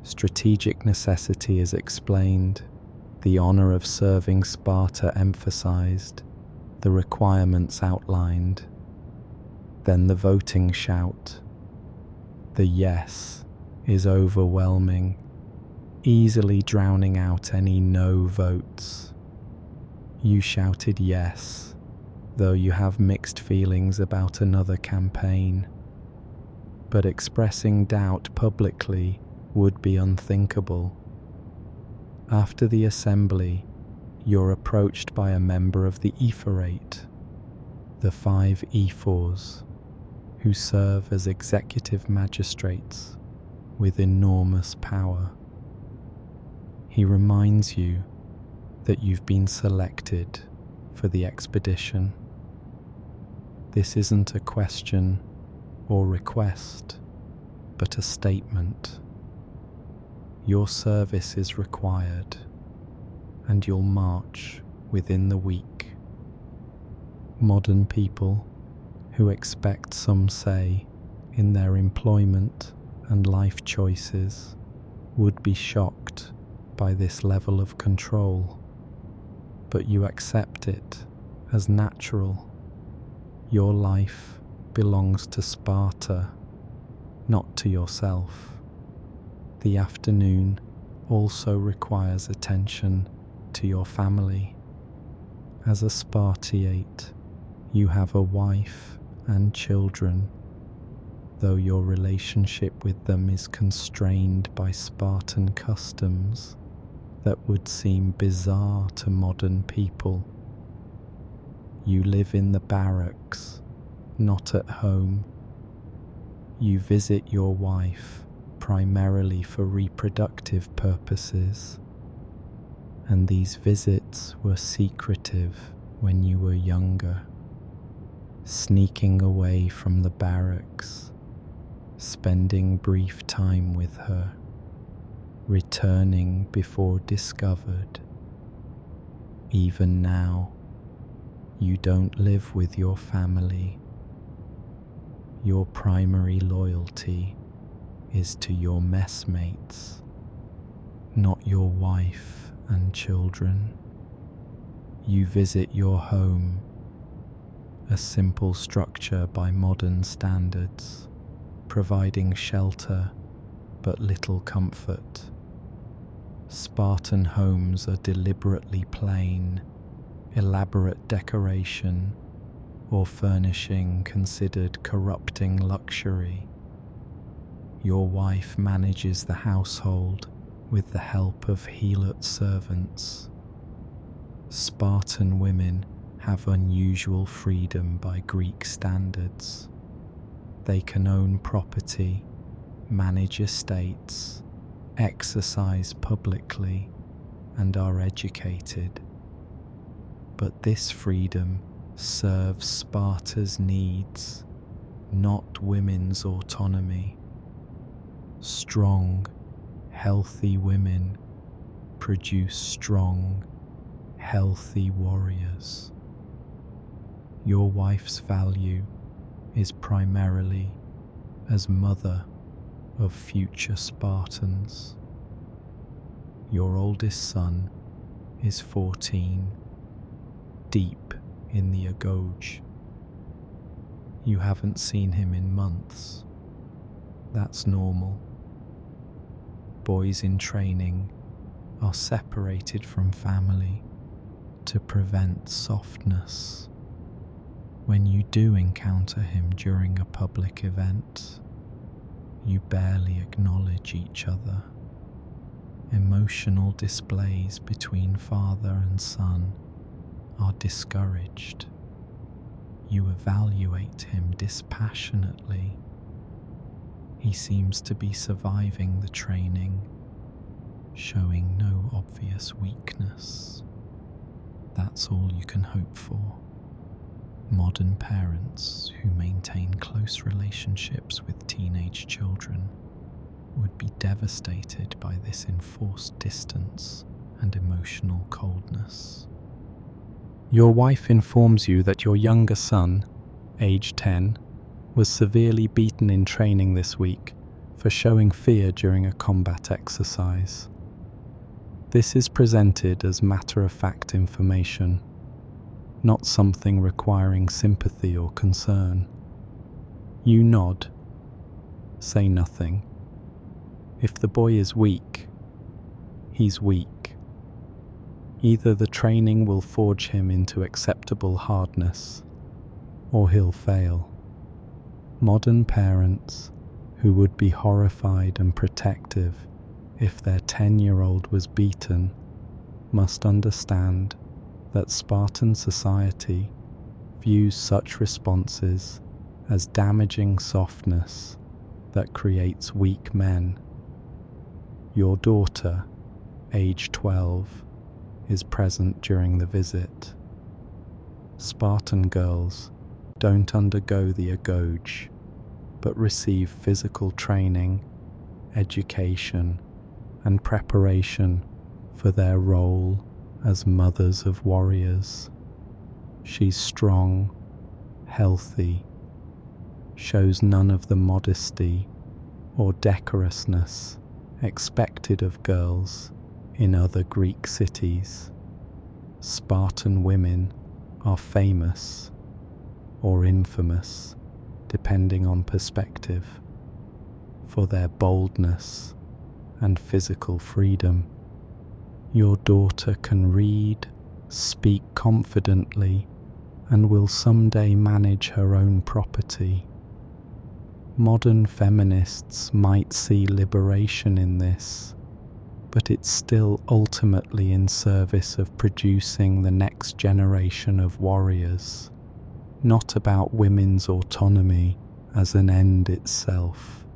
Strategic necessity is explained, the honor of serving Sparta emphasized, the requirements outlined. Then the voting shout. The yes is overwhelming, easily drowning out any no votes. You shouted yes, though you have mixed feelings about another campaign. But expressing doubt publicly would be unthinkable. After the assembly, you're approached by a member of the Ephorate, the 5 ephors, who serve as executive magistrates with enormous power. He reminds you that you've been selected for the expedition. This isn't a question or request, but a statement. Your service is required, and you'll march within the week. Modern people who expect some say in their employment and life choices would be shocked by this level of control, but you accept it as natural. Your life belongs to Sparta, not to yourself. The afternoon also requires attention to your family. As a Spartiate, you have a wife and children, though your relationship with them is constrained by Spartan customs that would seem bizarre to modern people. You live in the barracks, not at home. You visit your wife primarily for reproductive purposes, and these visits were secretive when you were younger, sneaking away from the barracks, spending brief time with her, returning before discovered. Even now, you don't live with your family. Your primary loyalty is to your messmates, not your wife and children. You visit your home, a simple structure by modern standards, providing shelter but little comfort. Spartan homes are deliberately plain, elaborate decoration or furnishing considered corrupting luxury. Your wife manages the household with the help of helot servants. Spartan women have unusual freedom by Greek standards. They can own property, manage estates, exercise publicly, and are educated. But this freedom serves Sparta's needs, not women's autonomy. Strong, healthy women produce strong, healthy warriors. Your wife's value is primarily as mother of future Spartans. Your oldest son is 14, deep in the agoge. You haven't seen him in months. That's normal. Boys in training are separated from family to prevent softness. When you do encounter him during a public event, you barely acknowledge each other. Emotional displays between father and son are discouraged. You evaluate him dispassionately. He seems to be surviving the training, showing no obvious weakness. That's all you can hope for. Modern parents who maintain close relationships with teenage children would be devastated by this enforced distance and emotional coldness. Your wife informs you that your younger son, age 10, was severely beaten in training this week for showing fear during a combat exercise. This is presented as matter-of-fact information, not something requiring sympathy or concern. You nod, say nothing. If the boy is weak, he's weak. Either the training will forge him into acceptable hardness, or he'll fail. Modern parents, who would be horrified and protective if their 10-year-old was beaten, must understand that Spartan society views such responses as damaging softness that creates weak men. Your daughter, age 12, is present during the visit. Spartan girls don't undergo the agoge, but receive physical training, education, and preparation for their role as mothers of warriors. She's strong, healthy, shows none of the modesty or decorousness expected of girls in other Greek cities. Spartan women are famous or infamous, depending on perspective, for their boldness and physical freedom. Your daughter can read, speak confidently, and will someday manage her own property. Modern feminists might see liberation in this, but it's still ultimately in service of producing the next generation of warriors, not about women's autonomy as an end itself.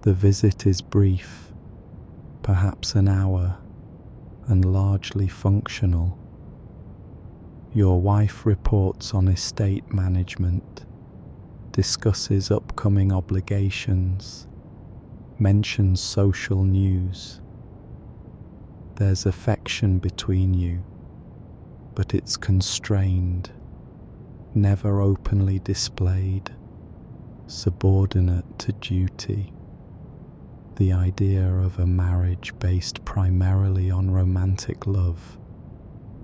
The visit is brief, perhaps an hour, and largely functional. Your wife reports on estate management, discusses upcoming obligations, mentions social news. There's affection between you, but it's constrained, never openly displayed, subordinate to duty. The idea of a marriage based primarily on romantic love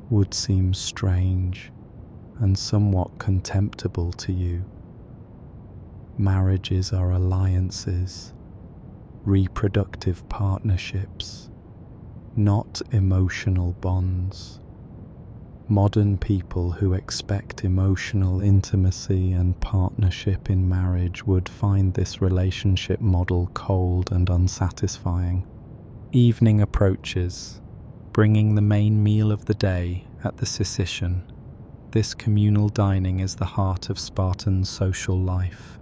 would seem strange and somewhat contemptible to you. Marriages are alliances, reproductive partnerships, not emotional bonds. Modern people who expect emotional intimacy and partnership in marriage would find this relationship model cold and unsatisfying. Evening approaches, bringing the main meal of the day at the Sicilian. This communal dining is the heart of Spartan social life,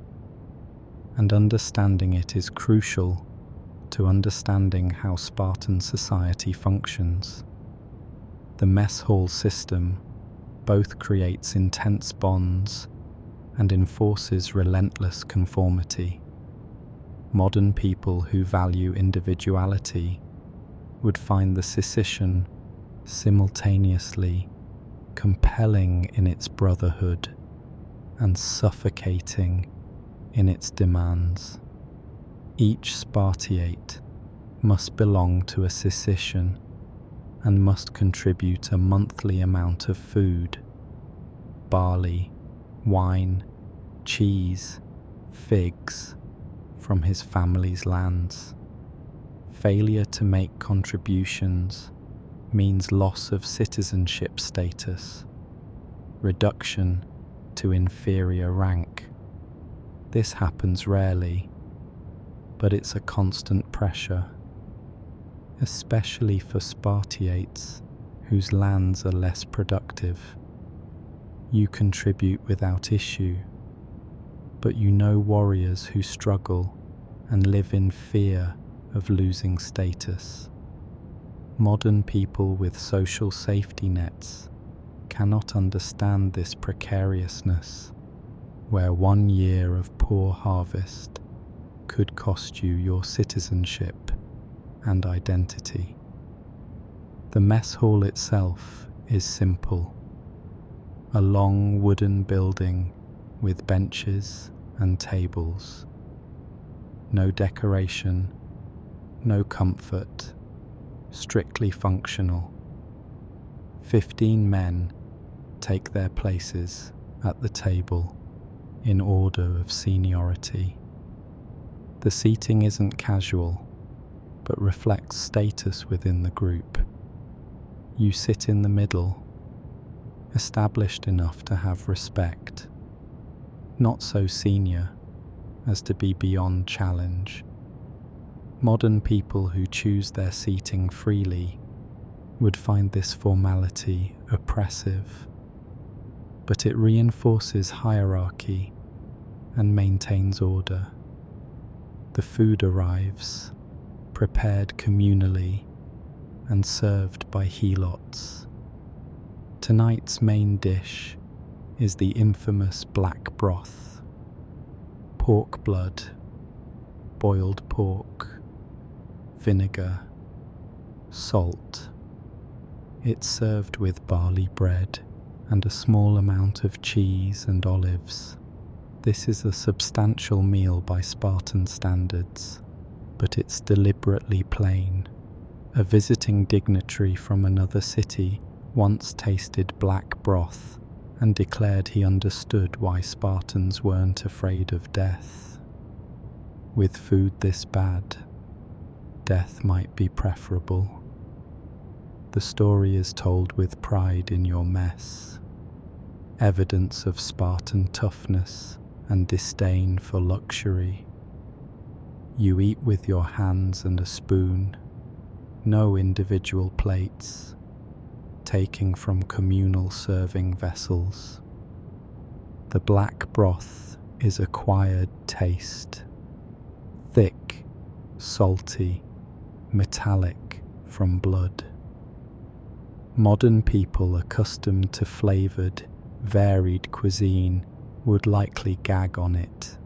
and understanding it is crucial to understanding how Spartan society functions. The mess hall system both creates intense bonds and enforces relentless conformity. Modern people who value individuality would find the Sicilian simultaneously compelling in its brotherhood and suffocating in its demands. Each Spartiate must belong to a Sicilian and must contribute a monthly amount of food: barley, wine, cheese, figs from his family's lands. Failure to make contributions means loss of citizenship status, reduction to inferior rank. This happens rarely, but it's a constant pressure, especially for Spartiates whose lands are less productive. You contribute without issue, but you know warriors who struggle and live in fear of losing status. Modern people with social safety nets cannot understand this precariousness, where 1 year of poor harvest could cost you your citizenship and identity. The mess hall itself is simple: a long wooden building with benches and tables. No decoration, no comfort, strictly functional. 15 men take their places at the table in order of seniority. The seating isn't casual, but reflects status within the group. You sit in the middle, established enough to have respect, not so senior as to be beyond challenge. Modern people who choose their seating freely would find this formality oppressive, but it reinforces hierarchy and maintains order. The food arrives, prepared communally and served by helots. Tonight's main dish is the infamous black broth: pork blood, boiled pork, vinegar, salt. It's served with barley bread and a small amount of cheese and olives. This is a substantial meal by Spartan standards, but it's deliberately plain. A visiting dignitary from another city once tasted black broth and declared he understood why Spartans weren't afraid of death. With food this bad, death might be preferable. The story is told with pride in your mess, evidence of Spartan toughness and disdain for luxury. You eat with your hands and a spoon, no individual plates, taking from communal serving vessels. The black broth is acquired taste, thick, salty, metallic from blood. Modern people accustomed to flavoured, varied cuisine would likely gag on it.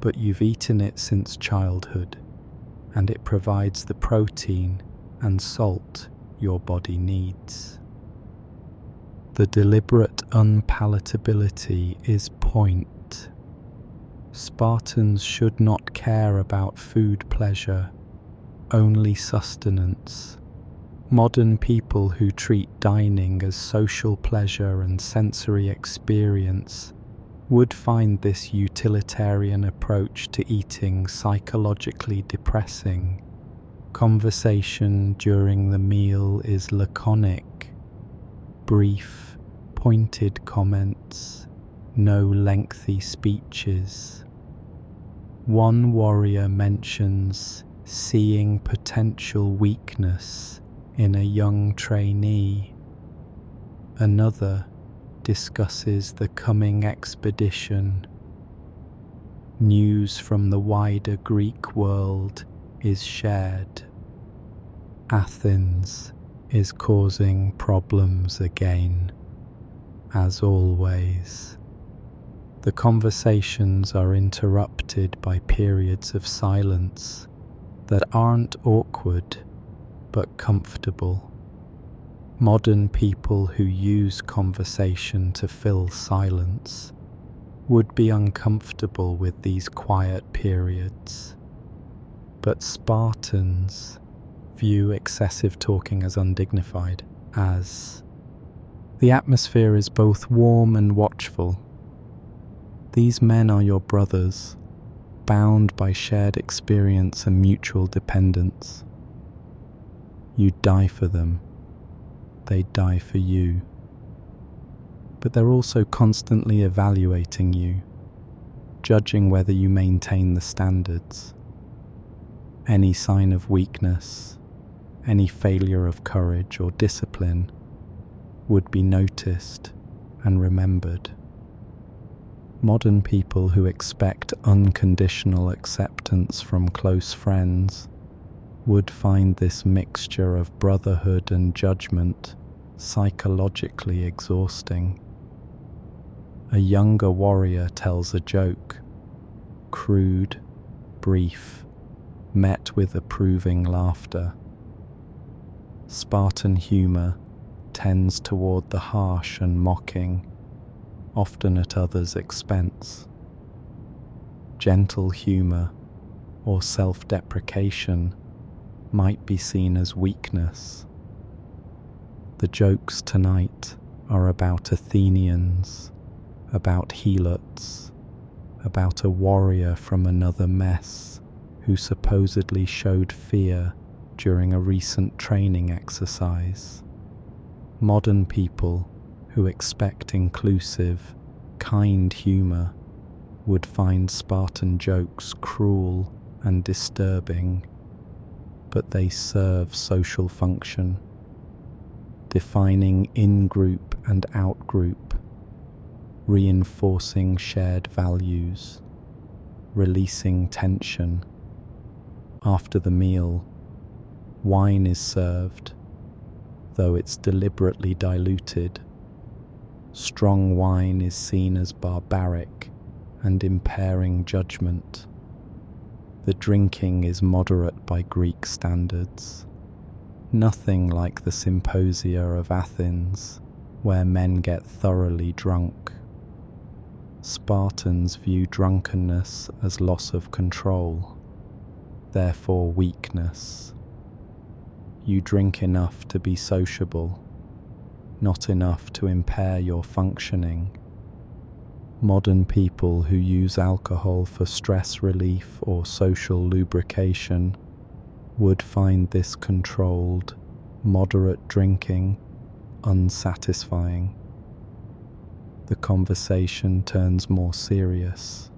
But you've eaten it since childhood, and it provides the protein and salt your body needs. The deliberate unpalatability is point. Spartans should not care about food pleasure, only sustenance. Modern people who treat dining as social pleasure and sensory experience would find this utilitarian approach to eating psychologically depressing. Conversation during the meal is laconic, brief, pointed comments, no lengthy speeches. One warrior mentions seeing potential weakness in a young trainee. Another discusses the coming expedition. News from the wider Greek world is shared. Athens is causing problems again, as always. The conversations are interrupted by periods of silence that aren't awkward but comfortable. Modern people who use conversation to fill silence would be uncomfortable with these quiet periods. But Spartans view excessive talking as undignified, as the atmosphere is both warm and watchful. These men are your brothers, bound by shared experience and mutual dependence. You die for them. They die for you. But they're also constantly evaluating you, judging whether you maintain the standards. Any sign of weakness, any failure of courage or discipline would be noticed and remembered. Modern people who expect unconditional acceptance from close friends would find this mixture of brotherhood and judgment psychologically exhausting. A younger warrior tells a joke, crude, brief, met with approving laughter. Spartan humour tends toward the harsh and mocking, often at others' expense. Gentle humour or self-deprecation might be seen as weakness. The jokes tonight are about Athenians, about helots, about a warrior from another mess who supposedly showed fear during a recent training exercise. Modern people who expect inclusive, kind humour would find Spartan jokes cruel and disturbing, but they serve social function, defining in-group and out-group, reinforcing shared values, releasing tension. After the meal, wine is served, though it's deliberately diluted. Strong wine is seen as barbaric and impairing judgment. The drinking is moderate by Greek standards. Nothing like the symposia of Athens, where men get thoroughly drunk. Spartans view drunkenness as loss of control, therefore weakness. You drink enough to be sociable, not enough to impair your functioning. Modern people who use alcohol for stress relief or social lubrication would find this controlled moderate drinking unsatisfying. The conversation turns more serious.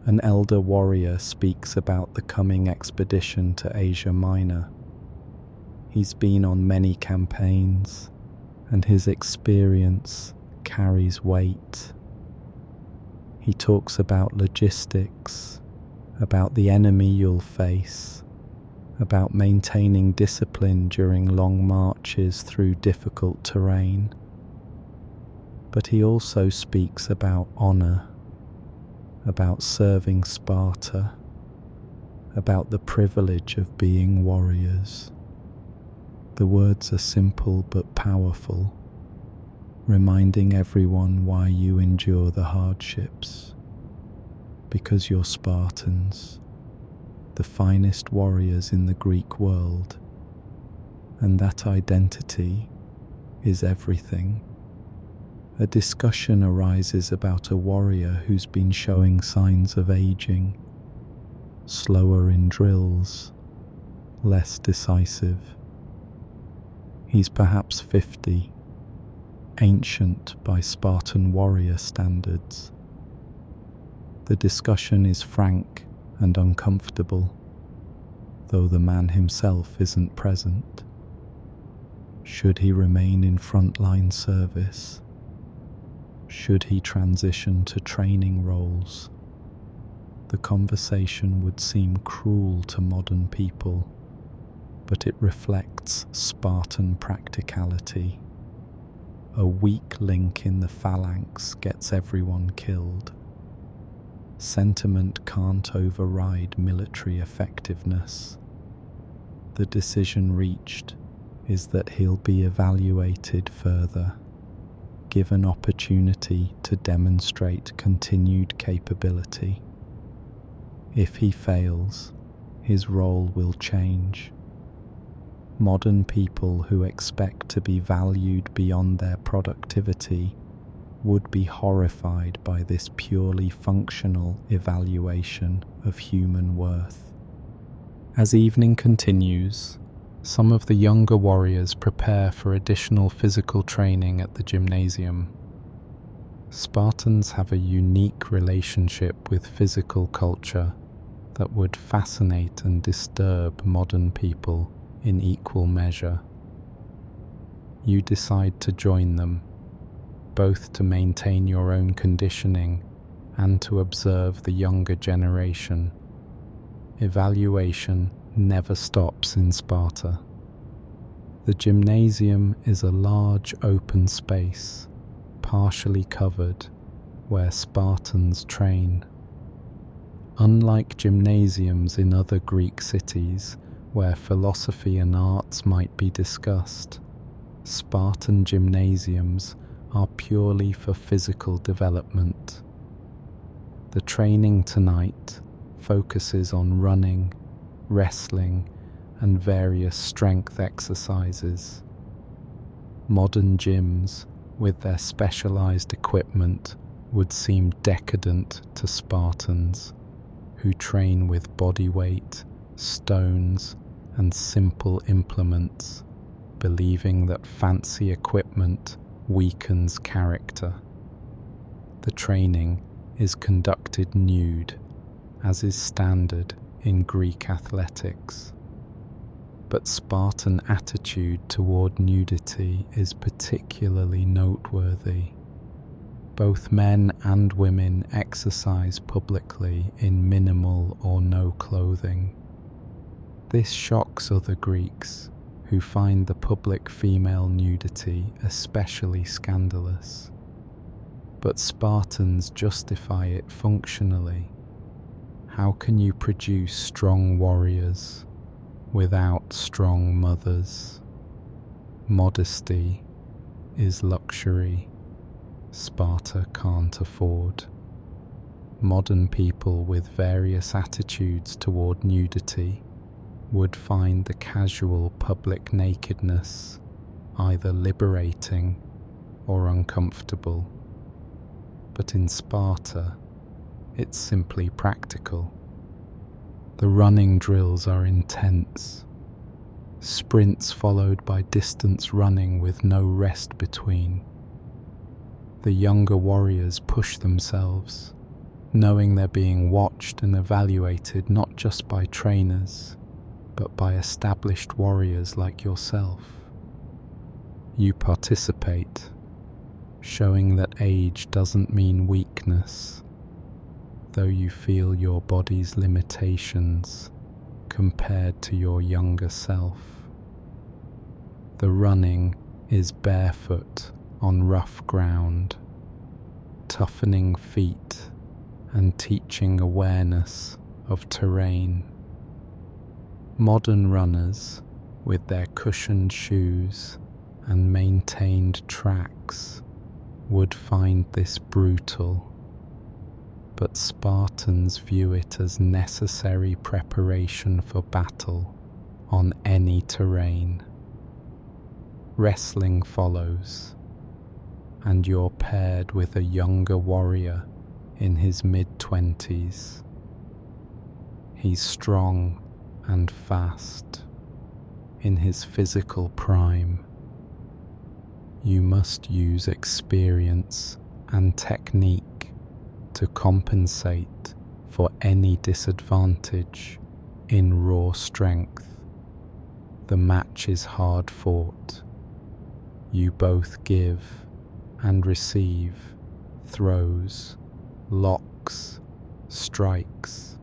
An elder warrior speaks about the coming expedition to Asia Minor. He's been on many campaigns, and his experience carries weight. He talks about logistics, about the enemy you'll face, about maintaining discipline during long marches through difficult terrain. But he also speaks about honor, about serving Sparta, about the privilege of being warriors. The words are simple but powerful, reminding everyone why you endure the hardships. Because you're Spartans, the finest warriors in the Greek world, and that identity is everything. A discussion arises about a warrior who's been showing signs of aging, slower in drills, less decisive. He's perhaps 50, ancient by Spartan warrior standards. The discussion is frank and uncomfortable, though the man himself isn't present. Should he remain in frontline service? Should he transition to training roles? The conversation would seem cruel to modern people, but it reflects Spartan practicality. A weak link in the phalanx gets everyone killed. Sentiment can't override military effectiveness. The decision reached is that he'll be evaluated further, given opportunity to demonstrate continued capability. If he fails, his role will change. Modern people who expect to be valued beyond their productivity would be horrified by this purely functional evaluation of human worth. As evening continues, some of the younger warriors prepare for additional physical training at the gymnasium. Spartans have a unique relationship with physical culture that would fascinate and disturb modern people in equal measure. You decide to join them, both to maintain your own conditioning and to observe the younger generation. Evaluation never stops in Sparta. The gymnasium is a large open space, partially covered, where Spartans train. Unlike gymnasiums in other Greek cities, where philosophy and arts might be discussed, Spartan gymnasiums are purely for physical development. The training tonight focuses on running, wrestling, and various strength exercises. Modern gyms, with their specialized equipment, would seem decadent to Spartans, who train with body weight, stones, and simple implements, believing that fancy equipment weakens character. The training is conducted nude, as is standard in Greek athletics. But Spartan attitude toward nudity is particularly noteworthy. Both men and women exercise publicly in minimal or no clothing. This shocks other Greeks, who find the public female nudity especially scandalous. But Spartans justify it functionally. How can you produce strong warriors without strong mothers? Modesty is luxury Sparta can't afford. Modern people with various attitudes toward nudity would find the casual public nakedness either liberating or uncomfortable. But in Sparta, it's simply practical. The running drills are intense. sprints followed by distance running with no rest between. The younger warriors push themselves, knowing they're being watched and evaluated not just by trainers, but by established warriors like yourself. You participate, showing that age doesn't mean weakness, though you feel your body's limitations compared to your younger self. The running is barefoot on rough ground, toughening feet and teaching awareness of terrain. Modern runners, with their cushioned shoes and maintained tracks, would find this brutal, but Spartans view it as necessary preparation for battle on any terrain. Wrestling follows, and you're paired with a younger warrior in his mid-20s. He's strong and fast, in his physical prime. You must use experience and technique to compensate for any disadvantage in raw strength. The match is hard fought. You both give and receive throws, locks, strikes.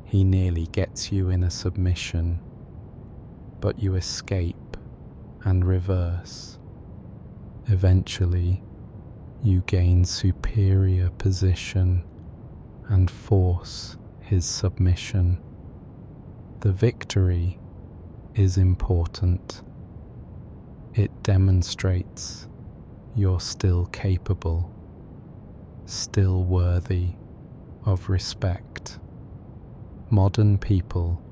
He nearly gets you in a submission, but you escape and reverse. Eventually, you gain superior position and force his submission. The victory is important. It demonstrates you're still capable, still worthy of respect. Modern people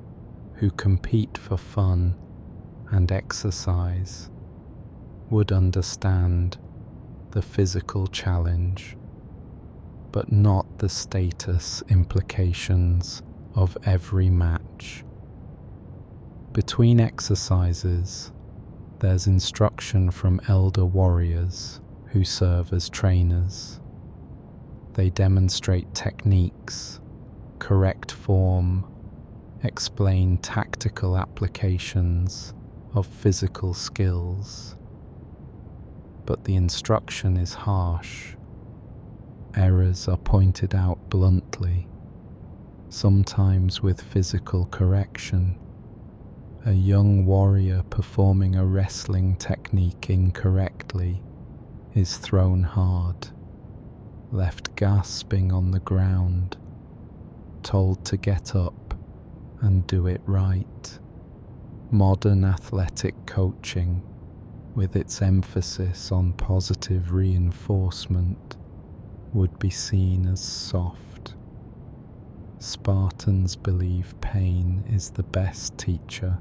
who compete for fun and exercise would understand the physical challenge, but not the status implications of every match. Between exercises, there's instruction from elder warriors who serve as trainers. They demonstrate techniques, correct form, explain tactical applications of physical skills. But the instruction is harsh. Errors are pointed out bluntly, sometimes with physical correction. A young warrior performing a wrestling technique incorrectly is thrown hard, left gasping on the ground, told to get up and do it right. Modern athletic coaching, with its emphasis on positive reinforcement, would be seen as soft. Spartans believe pain is the best teacher.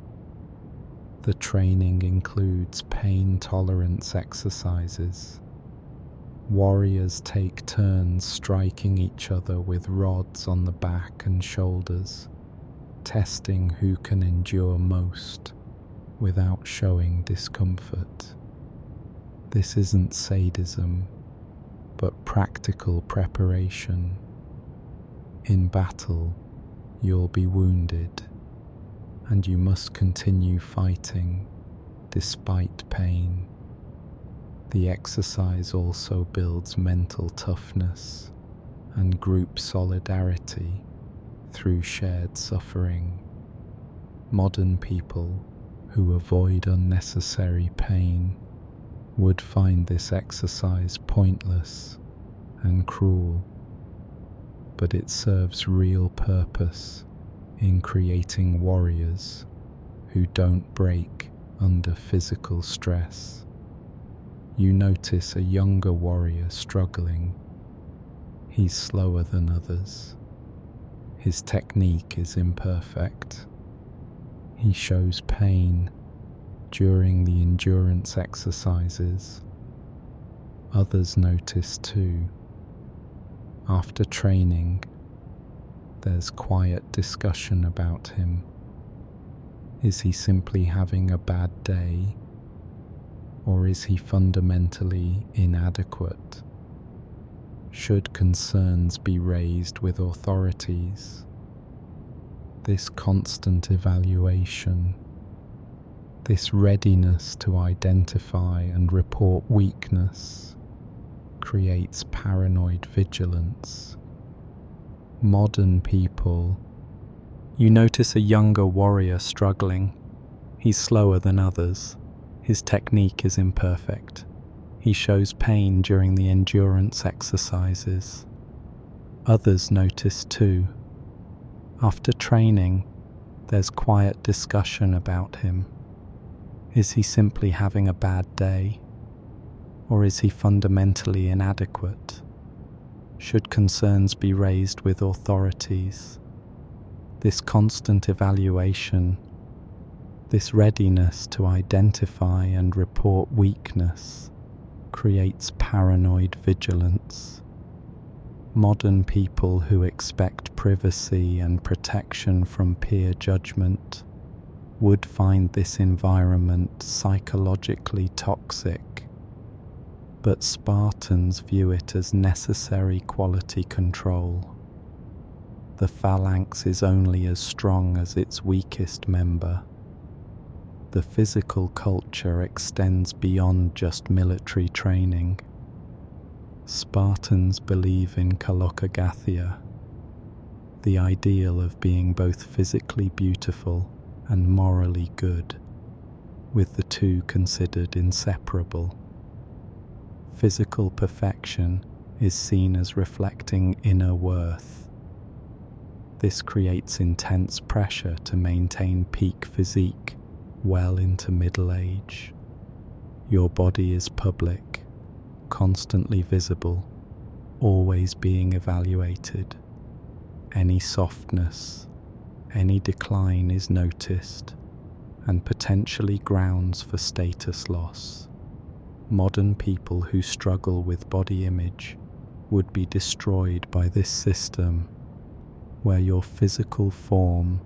The training includes pain tolerance exercises. Warriors take turns striking each other with rods on the back and shoulders, testing who can endure most without showing discomfort. This isn't sadism, but practical preparation. In battle, you'll be wounded, and you must continue fighting despite pain. The exercise also builds mental toughness and group solidarity through shared suffering. Modern people who avoid unnecessary pain would find this exercise pointless and cruel, but it serves real purpose in creating warriors who don't break under physical stress. You notice a younger warrior struggling. He's slower than others. His technique is imperfect. He shows pain during the endurance exercises. Others notice too. After training, there's quiet discussion about him. Is he simply having a bad day, or is he fundamentally inadequate? Should concerns be raised with authorities? This constant evaluation, this readiness to identify and report weakness, creates paranoid vigilance. Modern people. You notice a younger warrior struggling. He's slower than others. His technique is imperfect. He shows pain during the endurance exercises. Others notice too. After training, there's quiet discussion about him. Is he simply having a bad day? Or is he fundamentally inadequate? Should concerns be raised with authorities? This constant evaluation, this readiness to identify and report weakness, creates paranoid vigilance. Modern people who expect privacy and protection from peer judgment would find this environment psychologically toxic. But Spartans view it as necessary quality control. The phalanx is only as strong as its weakest member. The physical culture extends beyond just military training. Spartans believe in kalokagathia, the ideal of being both physically beautiful and morally good, with the two considered inseparable. Physical perfection is seen as reflecting inner worth. This creates intense pressure to maintain peak physique well into middle age. Your body is public, constantly visible, always being evaluated. Any softness, any decline is noticed, and potentially grounds for status loss. Modern people who struggle with body image would be destroyed by this system, where your physical form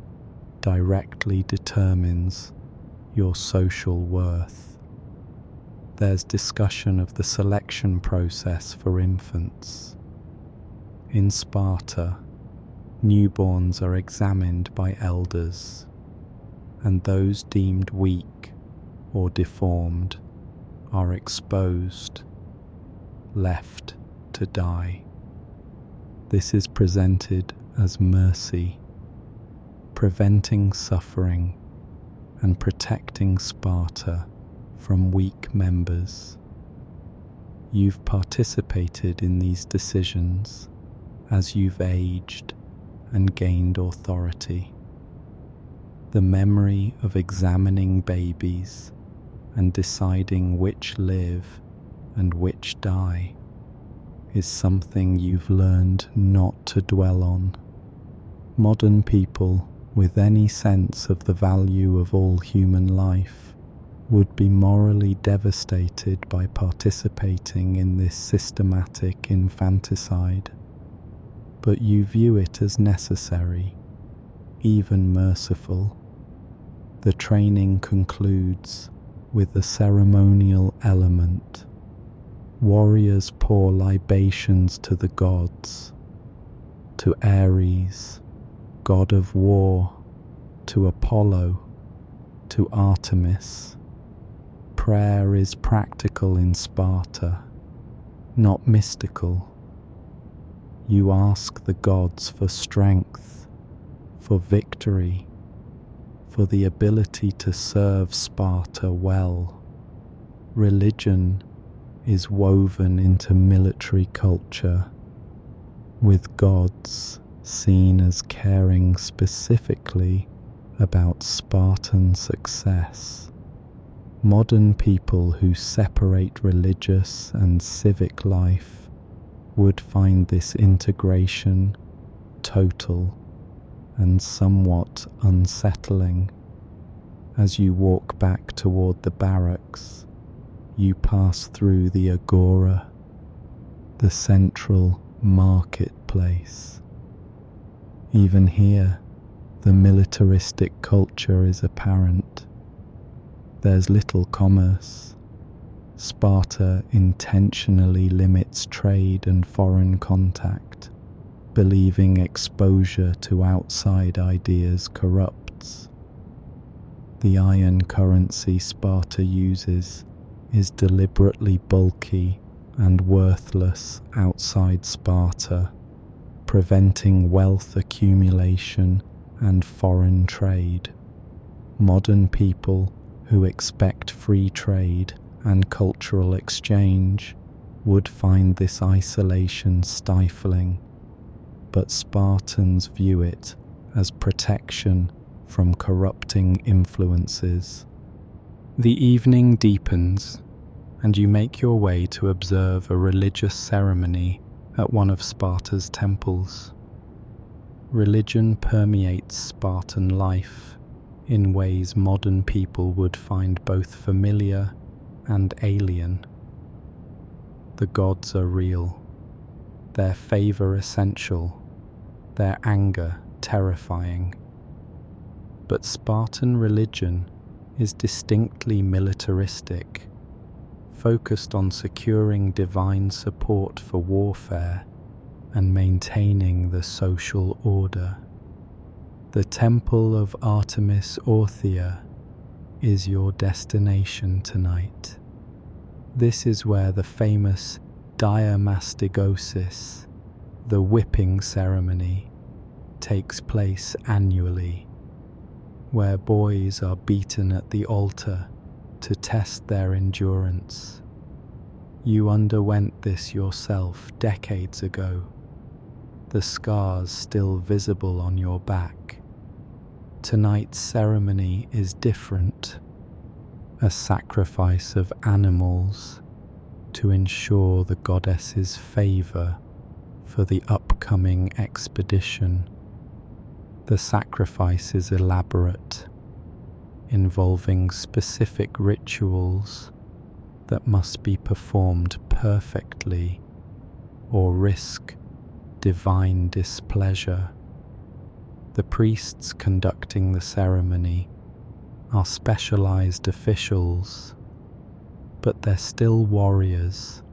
directly determines your social worth. There's discussion of the selection process for infants. In Sparta, newborns are examined by elders, and those deemed weak or deformed are exposed, left to die. This is presented as mercy, preventing suffering and protecting Sparta from weak members. You've participated in these decisions as you've aged and gained authority. The memory of examining babies and deciding which live and which die is something you've learned not to dwell on. Modern people with any sense of the value of all human life would be morally devastated by participating in this systematic infanticide. But you view it as necessary, even merciful. The training concludes with a ceremonial element. Warriors pour libations to the gods, to Ares, god of war, to Apollo, to Artemis. Prayer is practical in Sparta, not mystical. You ask the gods for strength, for victory, for the ability to serve Sparta well. Religion is woven into military culture, with gods seen as caring specifically about Spartan success. Modern people who separate religious and civic life would find this integration total and somewhat unsettling. As you walk back toward the barracks, you pass through the agora, the central marketplace. Even here, The militaristic culture is apparent. There's little commerce. Sparta intentionally limits trade and foreign contact, believing exposure to outside ideas corrupts. The iron currency Sparta uses is deliberately bulky and worthless outside Sparta, preventing wealth accumulation and foreign trade. Modern people who expect free trade and cultural exchange would find this isolation stifling, but Spartans view it as protection from corrupting influences. The evening deepens, and you make your way to observe a religious ceremony at one of Sparta's temples. Religion permeates Spartan life in ways modern people would find both familiar and alien. The gods are real, their favor essential, their anger terrifying. But Spartan religion is distinctly militaristic, focused on securing divine support for warfare and maintaining the social order. The Temple of Artemis Orthia is your destination tonight. This is where the famous diamastigosis, the whipping ceremony, takes place annually, where boys are beaten at the altar to test their endurance. You underwent this yourself decades ago, the scars still visible on your back. Tonight's ceremony is different, a sacrifice of animals to ensure the goddess's favor for the upcoming expedition. The sacrifice is elaborate, involving specific rituals that must be performed perfectly or risk divine displeasure. The priests conducting the ceremony are specialized officials, but they're still warriors.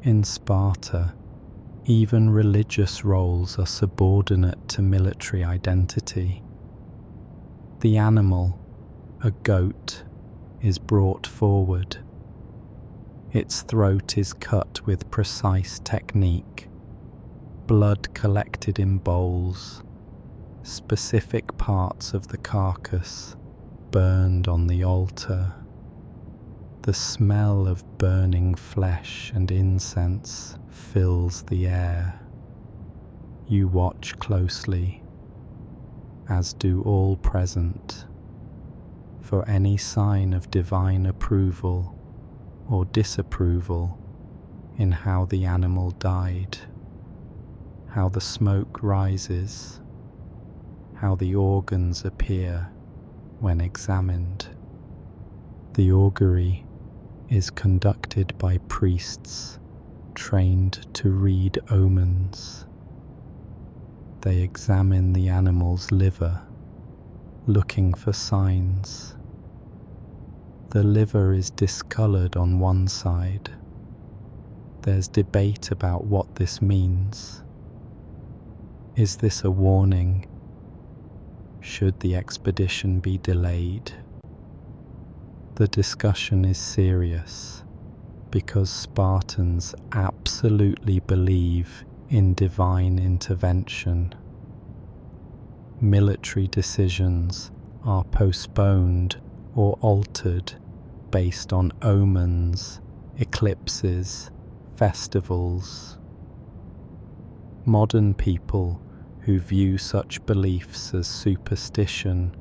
In Sparta, even religious roles are subordinate to military identity. The animal, a goat, is brought forward. Its throat is cut with precise technique, blood collected in bowls, specific parts of the carcass burned on the altar. The smell of burning flesh and incense fills the air. You watch closely, as do all present, for any sign of divine approval or disapproval in how the animal died, how the smoke rises, how the organs appear when examined. The augury is conducted by priests trained to read omens. They examine the animal's liver, looking for signs. The liver is discolored on one side. There's debate about what this means. Is this a warning? Should the expedition be delayed? The discussion is serious because Spartans absolutely believe in divine intervention. Military decisions are postponed or altered based on omens, eclipses, festivals. Modern people who view such beliefs as superstition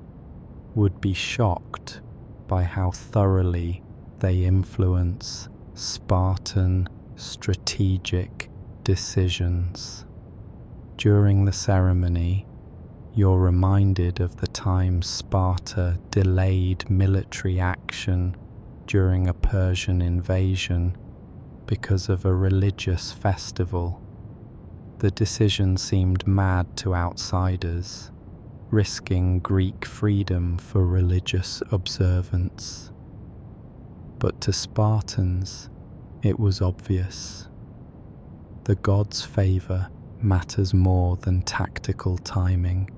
would be shocked by how thoroughly they influence Spartan strategic decisions. During the ceremony, you're reminded of the time Sparta delayed military action during a Persian invasion because of a religious festival. The decision seemed mad to outsiders, risking Greek freedom for religious observance. But to Spartans, it was obvious. The gods' favor matters more than tactical timing.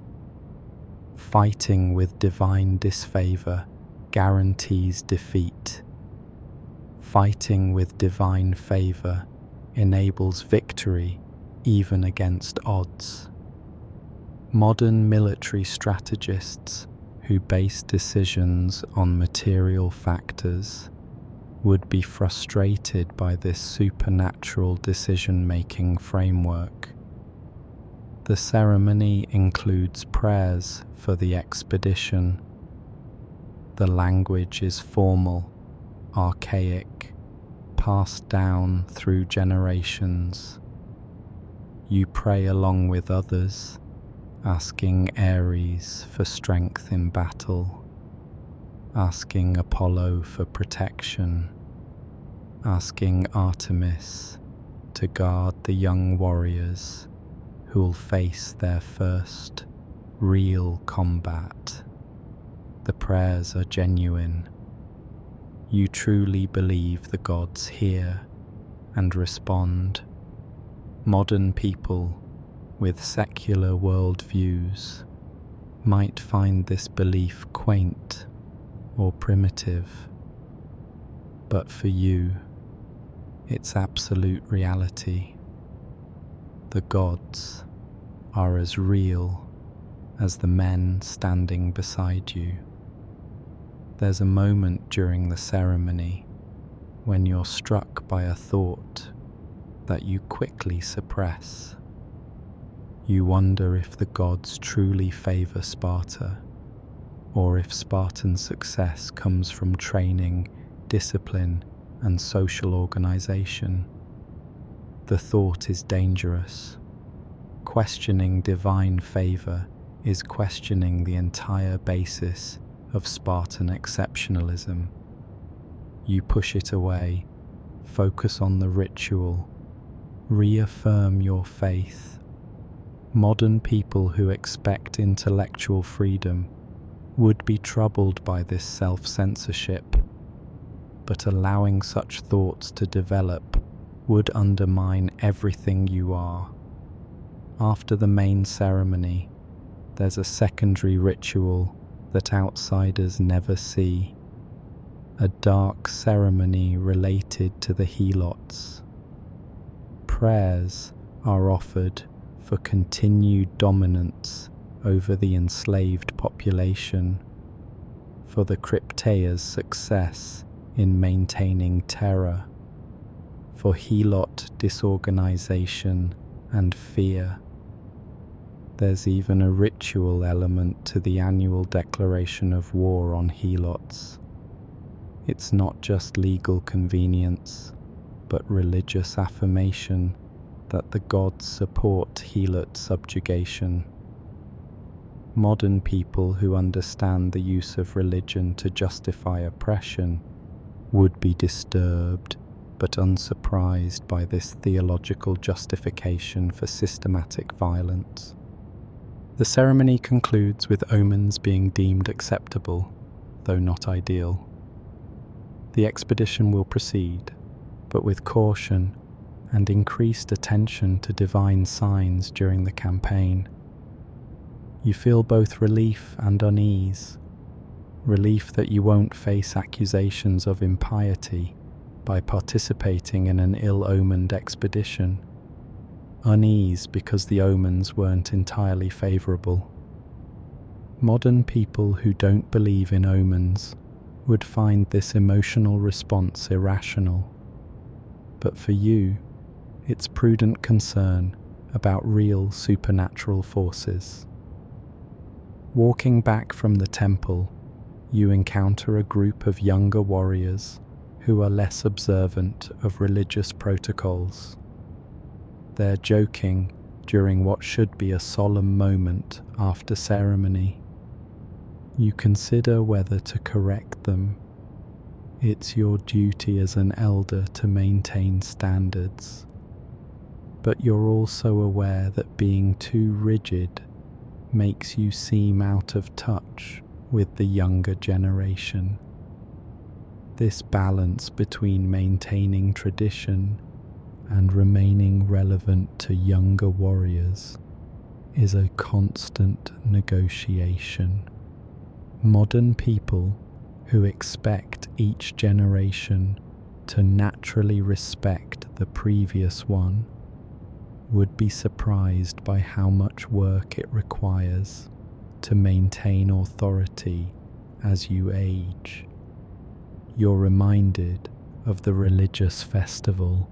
Fighting with divine disfavor guarantees defeat. Fighting with divine favor enables victory even against odds. Modern military strategists who base decisions on material factors would be frustrated by this supernatural decision-making framework. The ceremony includes prayers for the expedition. The language is formal, archaic, passed down through generations. You pray along with others, asking Ares for strength in battle, asking Apollo for protection, asking Artemis to guard the young warriors who'll face their first real combat. The prayers are genuine. You truly believe the gods hear and respond. Modern people with secular worldviews might find this belief quaint or primitive, but for you, it's absolute reality. The gods are as real as the men standing beside you. There's a moment during the ceremony when you're struck by a thought that you quickly suppress. You wonder if the gods truly favor Sparta, or if Spartan success comes from training, discipline, and social organization. The thought is dangerous. Questioning divine favor is questioning the entire basis of Spartan exceptionalism. You push it away, focus on the ritual, reaffirm your faith. Modern people who expect intellectual freedom would be troubled by this self-censorship, but allowing such thoughts to develop would undermine everything you are. After the main ceremony, there's a secondary ritual that outsiders never see, a dark ceremony related to the helots. Prayers are offered for continued dominance over the enslaved population, for the Cryptea's success in maintaining terror, for helot disorganization and fear. There's even a ritual element to the annual declaration of war on helots. It's not just legal convenience, but religious affirmation that the gods support helot subjugation. Modern people who understand the use of religion to justify oppression would be disturbed but unsurprised by this theological justification for systematic violence. The ceremony concludes with omens being deemed acceptable, though not ideal. The expedition will proceed, but with caution and increased attention to divine signs during the campaign. You feel both relief and unease. Relief that you won't face accusations of impiety by participating in an ill-omened expedition. Unease because the omens weren't entirely favourable. Modern people who don't believe in omens would find this emotional response irrational. But for you, it's prudent concern about real supernatural forces. Walking back from the temple, you encounter a group of younger warriors who are less observant of religious protocols. They're joking during what should be a solemn moment after ceremony. You consider whether to correct them. It's your duty as an elder to maintain standards. But you're also aware that being too rigid makes you seem out of touch with the younger generation. This balance between maintaining tradition and remaining relevant to younger warriors is a constant negotiation. Modern people who expect each generation to naturally respect the previous one would be surprised by how much work it requires to maintain authority as you age. You're reminded of the religious festival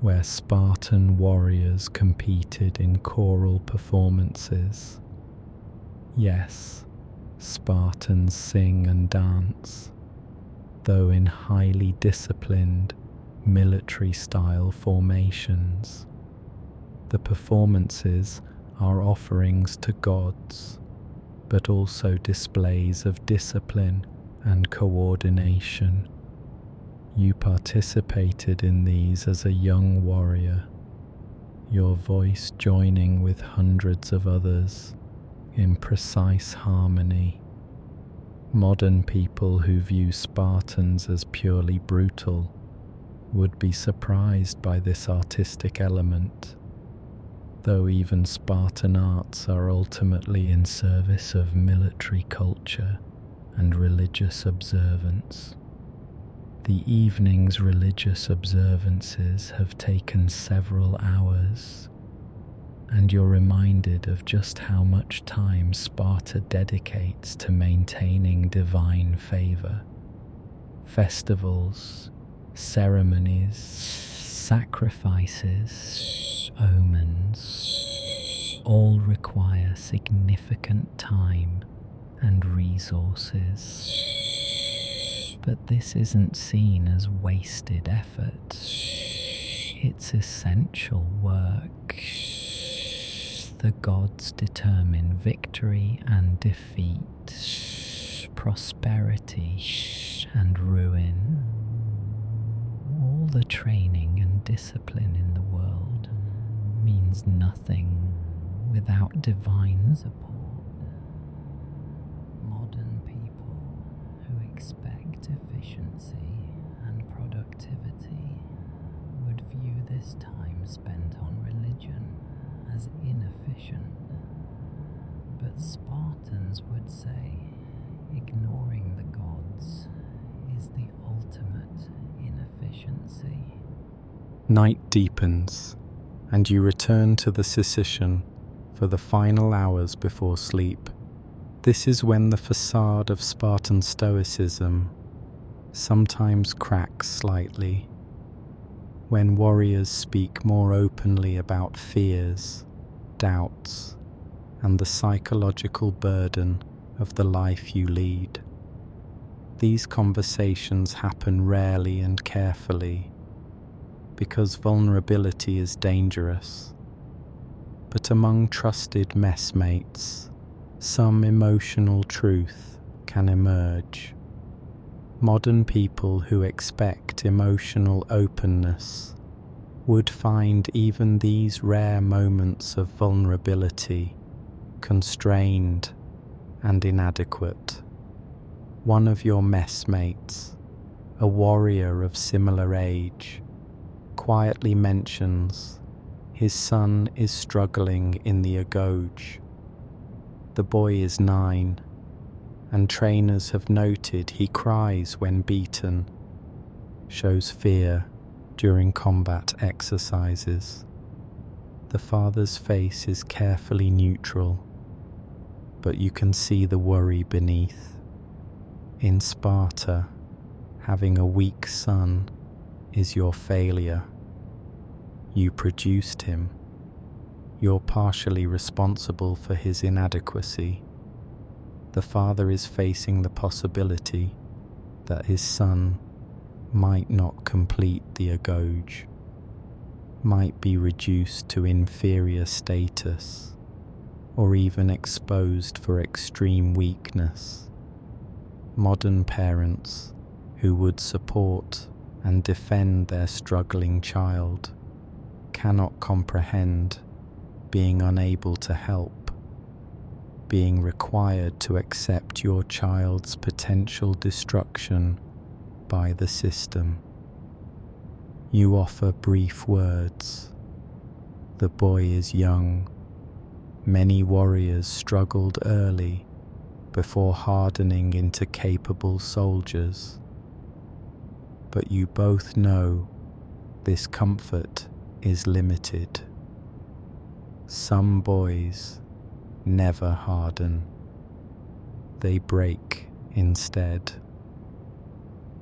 where Spartan warriors competed in choral performances. Yes, Spartans sing and dance, though in highly disciplined military-style formations. The performances are offerings to gods, but also displays of discipline and coordination. You participated in these as a young warrior, your voice joining with hundreds of others in precise harmony. Modern people who view Spartans as purely brutal would be surprised by this artistic element, though even Spartan arts are ultimately in service of military culture and religious observance. The evening's religious observances have taken several hours, and you're reminded of just how much time Sparta dedicates to maintaining divine favor. Festivals, ceremonies, sacrifices, omens, all require significant time and resources. But this isn't seen as wasted effort. It's essential work. The gods determine victory and defeat, prosperity and ruin. All the training and discipline in the world means nothing without divine support. Modern people who expect efficiency and productivity would view this time spent on religion as inefficient, but Spartans would say ignoring the gods is the ultimate inefficiency. Night deepens, and you return to the Sicilian for the final hours before sleep. This is when the facade of Spartan stoicism sometimes cracks slightly, when warriors speak more openly about fears, doubts, and the psychological burden of the life you lead. These conversations happen rarely and carefully, because vulnerability is dangerous. But among trusted messmates, some emotional truth can emerge. Modern people who expect emotional openness would find even these rare moments of vulnerability constrained and inadequate. One of your messmates, a warrior of similar age, quietly mentions his son is struggling in the agoge. The boy is 9, and trainers have noted he cries when beaten, shows fear during combat exercises. The father's face is carefully neutral, but you can see the worry beneath. In Sparta, having a weak son is your failure. You produced him. You're partially responsible for his inadequacy. The father is facing the possibility that his son might not complete the agoge, might be reduced to inferior status, or even exposed for extreme weakness. Modern parents who would support and defend their struggling child cannot comprehend being unable to help. being required to accept your child's potential destruction by the system. You offer brief words. The boy is young. Many warriors struggled early before hardening into capable soldiers. But you both know this comfort is limited. Some boys never harden. They break instead.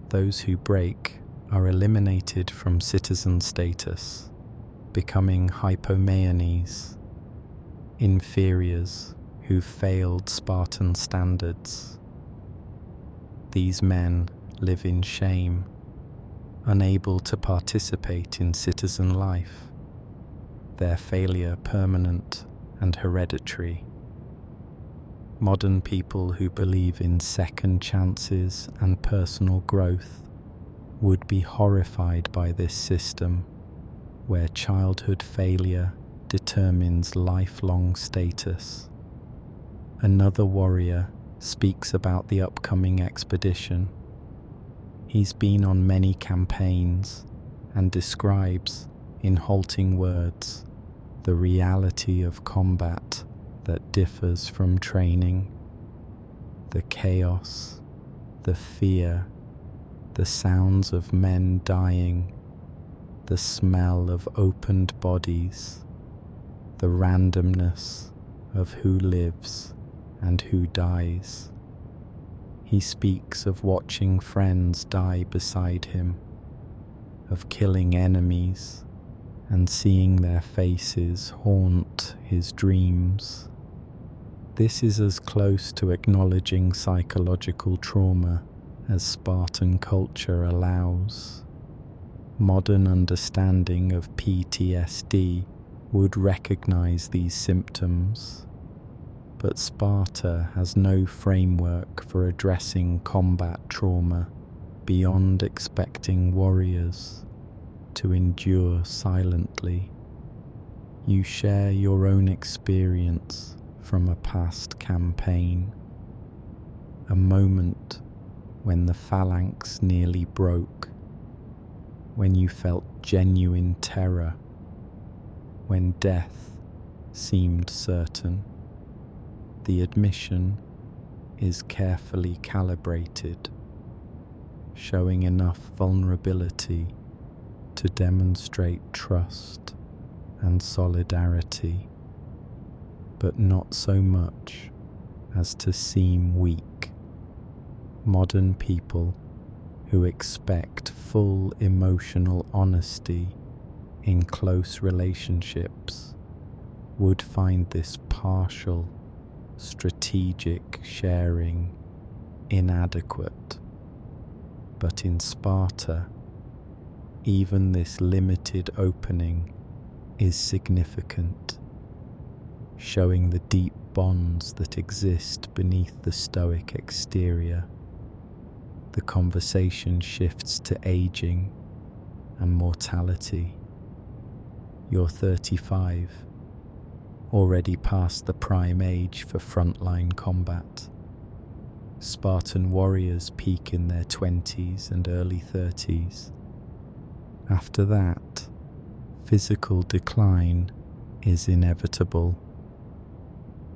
Those who break are eliminated from citizen status, becoming hypomenes, inferiors who failed Spartan standards. These men live in shame, unable to participate in citizen life, their failure permanent and hereditary. Modern people who believe in second chances and personal growth would be horrified by this system, where childhood failure determines lifelong status. Another warrior speaks about the upcoming expedition. He's been on many campaigns and describes, in halting words, the reality of combat that differs from training. The chaos, the fear, the sounds of men dying, the smell of opened bodies, the randomness of who lives and who dies. He speaks of watching friends die beside him, of killing enemies and seeing their faces haunt his dreams. This is as close to acknowledging psychological trauma as Spartan culture allows. Modern understanding of PTSD would recognize these symptoms, but Sparta has no framework for addressing combat trauma beyond expecting warriors to endure silently. You share your own experience from a past campaign, a moment when the phalanx nearly broke, when you felt genuine terror, when death seemed certain. The admission is carefully calibrated, showing enough vulnerability to demonstrate trust and solidarity, but not so much as to seem weak. Modern people who expect full emotional honesty in close relationships would find this partial, strategic sharing inadequate. But in Sparta, even this limited opening is significant, showing the deep bonds that exist beneath the stoic exterior. The conversation shifts to aging and mortality. You're 35, already past the prime age for frontline combat. Spartan warriors peak in their 20s and early 30s. After that, physical decline is inevitable.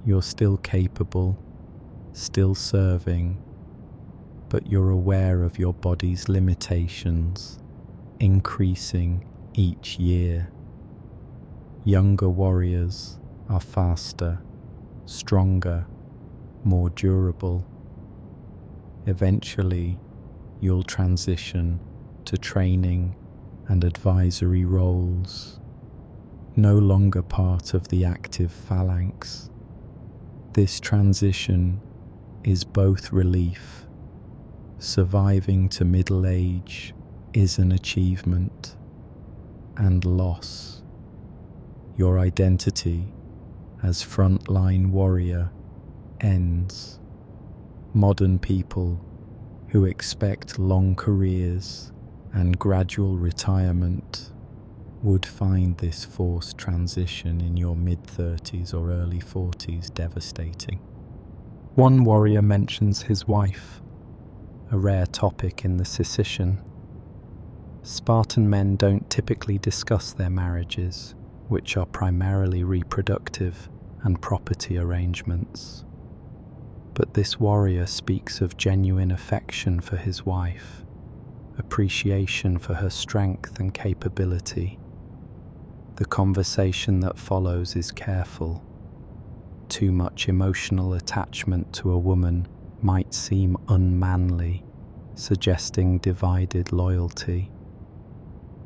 You're still capable, still serving, but you're aware of your body's limitations, increasing each year. Younger warriors are faster, stronger, more durable. Eventually, you'll transition to training and advisory roles, no longer part of the active phalanx. This transition is both relief. Surviving to middle age is an achievement, and loss. Your identity as frontline warrior ends. Modern people who expect long careers and gradual retirement would find this forced transition in your mid-30s or early 40s devastating. One warrior mentions his wife, a rare topic in the Sicilian. Spartan men don't typically discuss their marriages, which are primarily reproductive and property arrangements. But this warrior speaks of genuine affection for his wife, appreciation for her strength and capability. The conversation that follows is careful. Too much emotional attachment to a woman might seem unmanly, suggesting divided loyalty.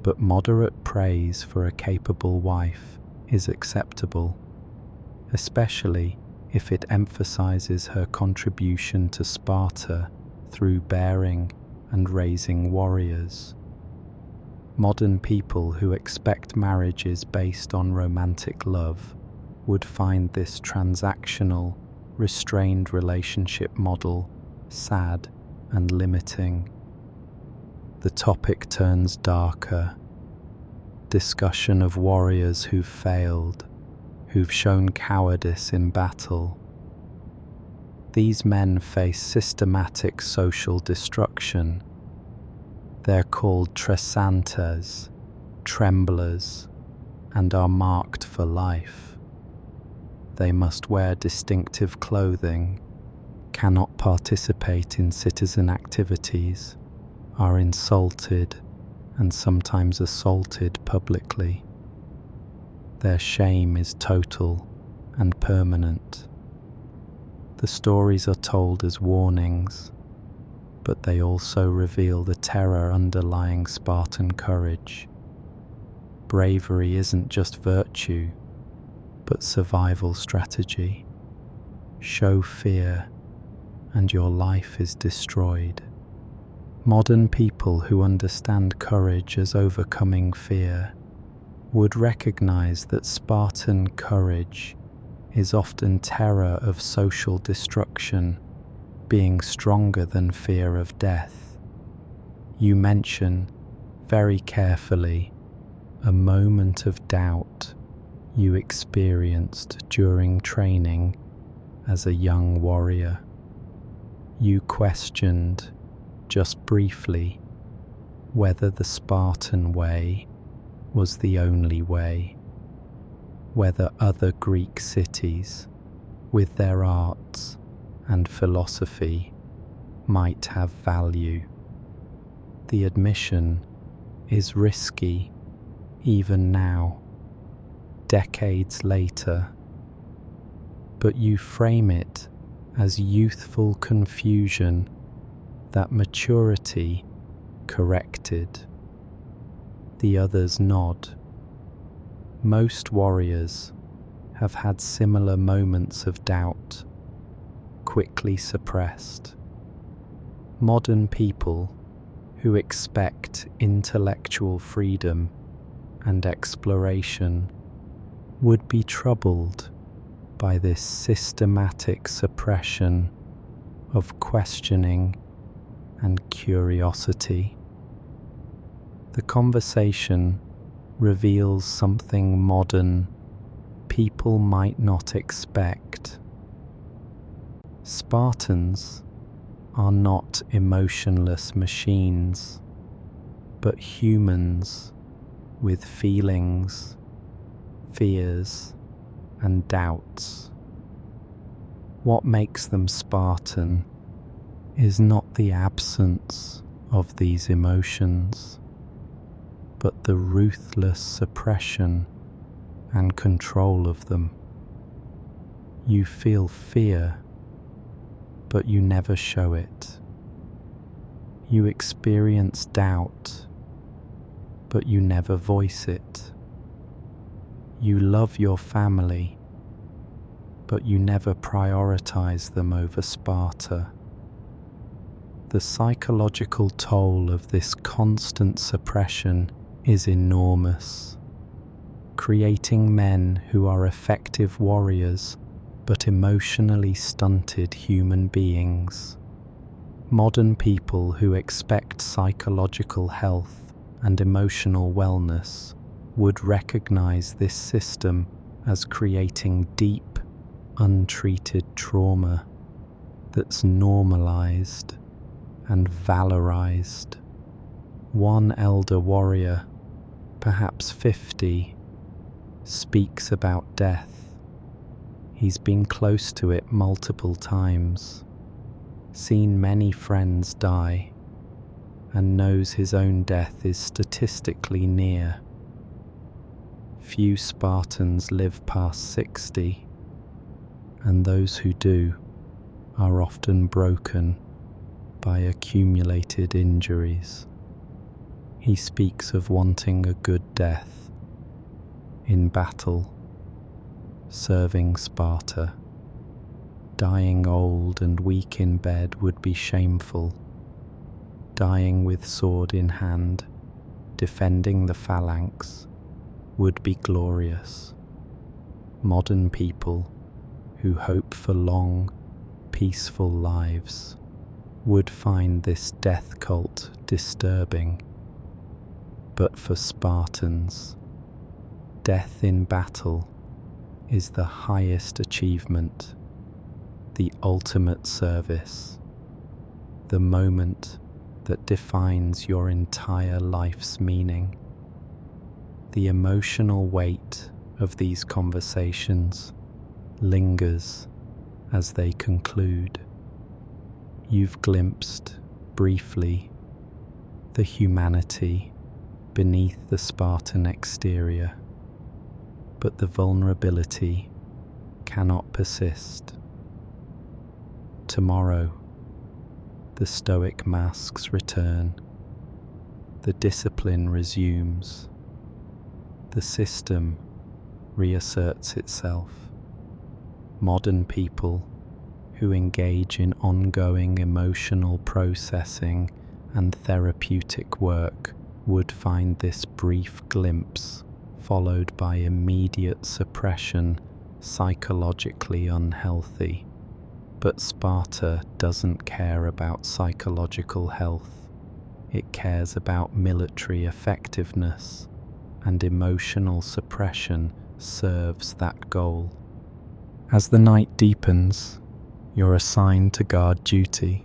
But moderate praise for a capable wife is acceptable, especially if it emphasizes her contribution to Sparta through bearing and raising warriors. Modern people who expect marriages based on romantic love would find this transactional, restrained relationship model sad and limiting. The topic turns darker. Discussion of warriors who've failed, who've shown cowardice in battle. These men face systematic social destruction. They're called tresantes, tremblers, and are marked for life. They must wear distinctive clothing, cannot participate in citizen activities, are insulted and sometimes assaulted publicly. Their shame is total and permanent. The stories are told as warnings, but they also reveal the terror underlying Spartan courage. Bravery isn't just virtue, but survival strategy. Show fear, and your life is destroyed. Modern people who understand courage as overcoming fear would recognize that Spartan courage is often terror of social destruction, being stronger than fear of death. You mention, very carefully, a moment of doubt you experienced during training as a young warrior. You questioned, just briefly, whether the Spartan way was the only way, whether other Greek cities, with their arts and philosophy, might have value. The admission is risky, even now, decades later, but you frame it as youthful confusion that maturity corrected. The others nod. Most warriors have had similar moments of doubt, quickly suppressed. Modern people who expect intellectual freedom and exploration would be troubled by this systematic suppression of questioning and curiosity. The conversation reveals something modern people might not expect. Spartans are not emotionless machines, but humans with feelings, fears, and doubts. What makes them Spartan is not the absence of these emotions, but the ruthless suppression and control of them. You feel fear, but you never show it. You experience doubt, but you never voice it. You love your family, but you never prioritize them over Sparta. The psychological toll of this constant suppression is enormous, creating men who are effective warriors but emotionally stunted human beings. Modern people who expect psychological health and emotional wellness would recognize this system as creating deep, untreated trauma. that's normalized and valorized. One elder warrior, perhaps 50, speaks about death. He's been close to it multiple times, seen many friends die, and knows his own death is statistically near. Few Spartans live past 60, and those who do are often broken by accumulated injuries. He speaks of wanting a good death in battle, serving Sparta. Dying old and weak in bed would be shameful. Dying with sword in hand, defending the phalanx, would be glorious. Modern people who hope for long, peaceful lives would find this death cult disturbing. But for Spartans, death in battle is the highest achievement, the ultimate service, the moment that defines your entire life's meaning. The emotional weight of these conversations lingers as they conclude. You've glimpsed, briefly, the humanity beneath the Spartan exterior, but the vulnerability cannot persist. Tomorrow, the stoic masks return, the discipline resumes, the system reasserts itself. Modern people who engage in ongoing emotional processing and therapeutic work would find this brief glimpse, followed by immediate suppression, psychologically unhealthy. But Sparta doesn't care about psychological health. It cares about military effectiveness, and emotional suppression serves that goal. As the night deepens, you're assigned to guard duty.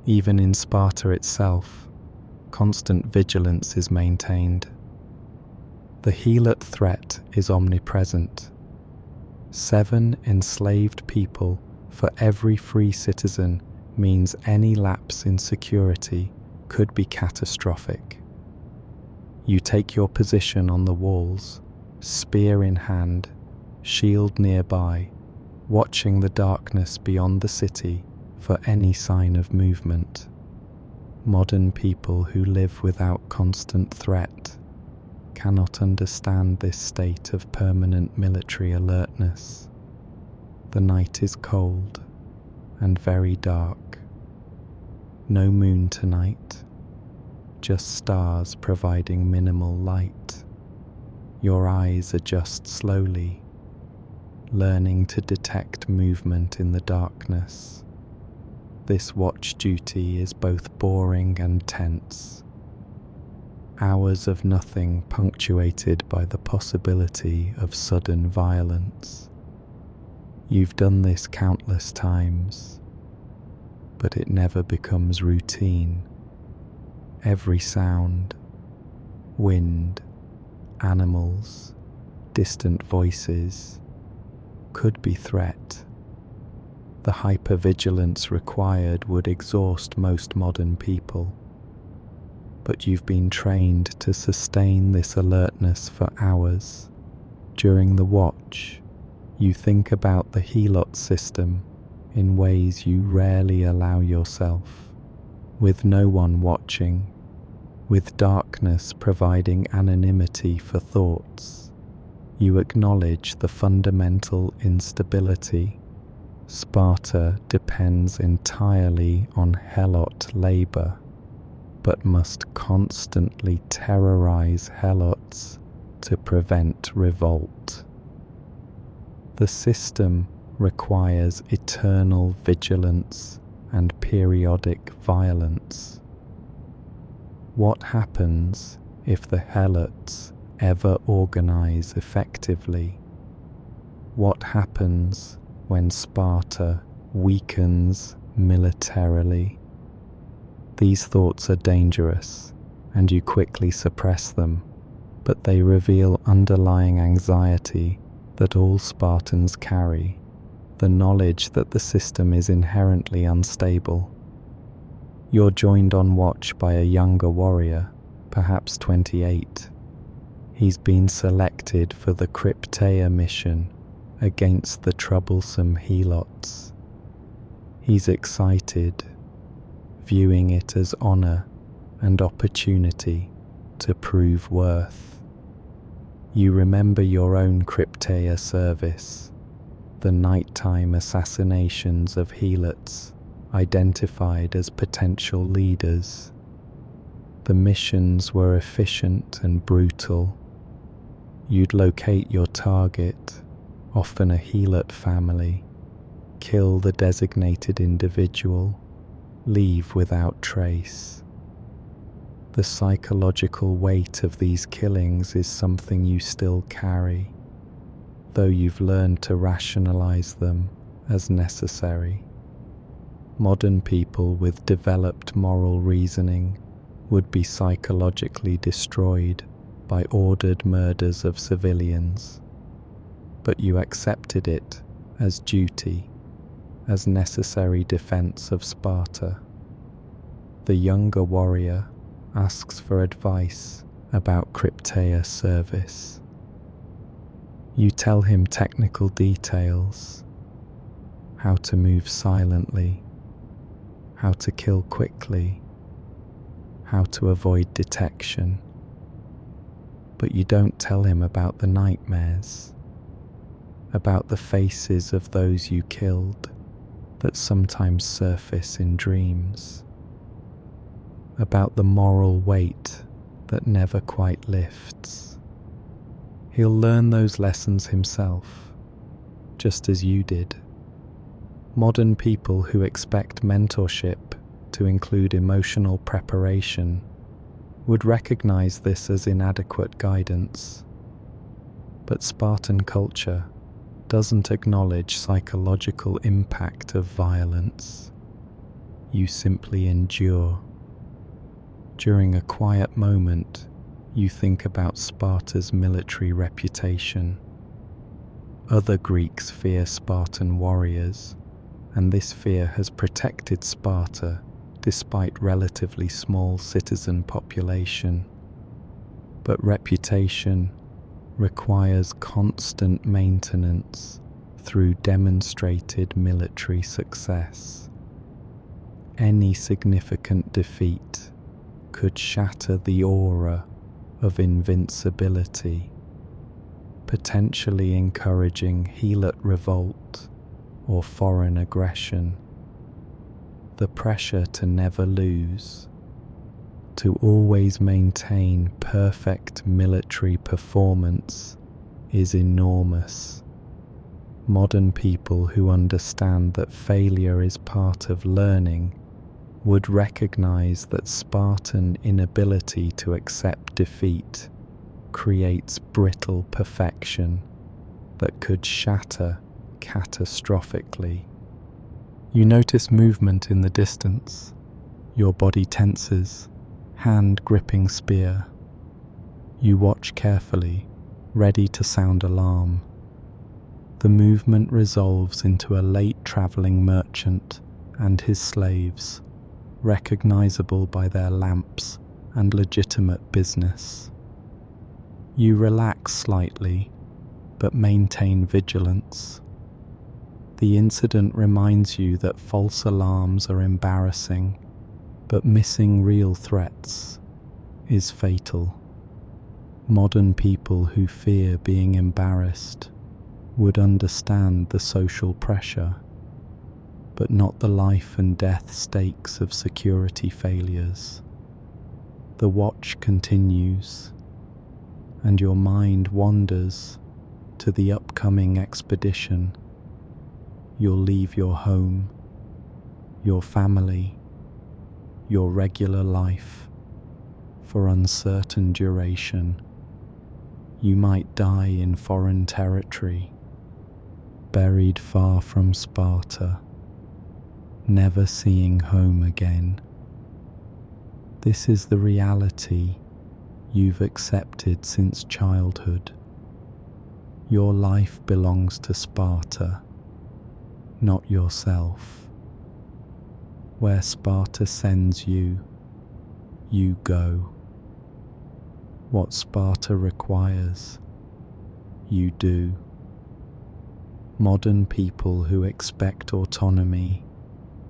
Even in Sparta itself, constant vigilance is maintained. The helot threat is omnipresent. 7 enslaved people for every free citizen means any lapse in security could be catastrophic. You take your position on the walls, spear in hand, shield nearby, watching the darkness beyond the city for any sign of movement. Modern people who live without constant threat cannot understand this state of permanent military alertness. The night is cold and very dark. No moon tonight, just stars providing minimal light. Your eyes adjust slowly, learning to detect movement in the darkness. This watch duty is both boring and tense. Hours of nothing punctuated by the possibility of sudden violence. You've done this countless times, but it never becomes routine. Every sound, wind, animals, distant voices, could be threat. The hypervigilance required would exhaust most modern people, but you've been trained to sustain this alertness for hours. During the watch, you think about the helot system in ways you rarely allow yourself. With no one watching, with darkness providing anonymity for thoughts, you acknowledge the fundamental instability. Sparta depends entirely on helot labor, but must constantly terrorize helots to prevent revolt. The system requires eternal vigilance and periodic violence. What happens if the helots ever organize effectively? What happens when Sparta weakens militarily. These thoughts are dangerous, and you quickly suppress them, but they reveal underlying anxiety that all Spartans carry, the knowledge that the system is inherently unstable. You're joined on watch by a younger warrior, perhaps 28. He's been selected for the Crypteia mission against the troublesome Helots. He's excited, viewing it as honor and opportunity to prove worth. You remember your own Crypteia service, the nighttime assassinations of Helots identified as potential leaders. The missions were efficient and brutal. You'd locate your target, often a Helot family, kill the designated individual, leave without trace. The psychological weight of these killings is something you still carry, though you've learned to rationalize them as necessary. Modern people with developed moral reasoning would be psychologically destroyed by ordered murders of civilians, but you accepted it as duty, as necessary defense of Sparta. The younger warrior asks for advice about Crypteia service. You tell him technical details, how to move silently, how to kill quickly, how to avoid detection. But you don't tell him about the nightmares, about the faces of those you killed that sometimes surface in dreams, about the moral weight that never quite lifts. He'll learn those lessons himself, just as you did. Modern people who expect mentorship to include emotional preparation would recognize this as inadequate guidance. But Spartan culture doesn't acknowledge psychological impact of violence. You simply endure. During a quiet moment, you think about Sparta's military reputation. Other Greeks fear Spartan warriors, and this fear has protected Sparta despite relatively small citizen population. But reputation requires constant maintenance through demonstrated military success. Any significant defeat could shatter the aura of invincibility, potentially encouraging Helot revolt or foreign aggression. The pressure to never lose, to always maintain perfect military performance, is enormous. Modern people who understand that failure is part of learning would recognize that Spartan inability to accept defeat creates brittle perfection that could shatter catastrophically. You notice movement in the distance. Your body tenses, hand gripping spear. You watch carefully, ready to sound alarm. The movement resolves into a late traveling merchant and his slaves, recognizable by their lamps and legitimate business. You relax slightly, but maintain vigilance. The incident reminds you that false alarms are embarrassing, but missing real threats is fatal. Modern people who fear being embarrassed would understand the social pressure, but not the life and death stakes of security failures. The watch continues, and your mind wanders to the upcoming expedition. You'll leave your home, your family, your regular life for uncertain duration. You might die in foreign territory, buried far from Sparta, never seeing home again. This is the reality you've accepted since childhood. Your life belongs to Sparta, not yourself. Where Sparta sends you, you go. What Sparta requires, you do. Modern people who expect autonomy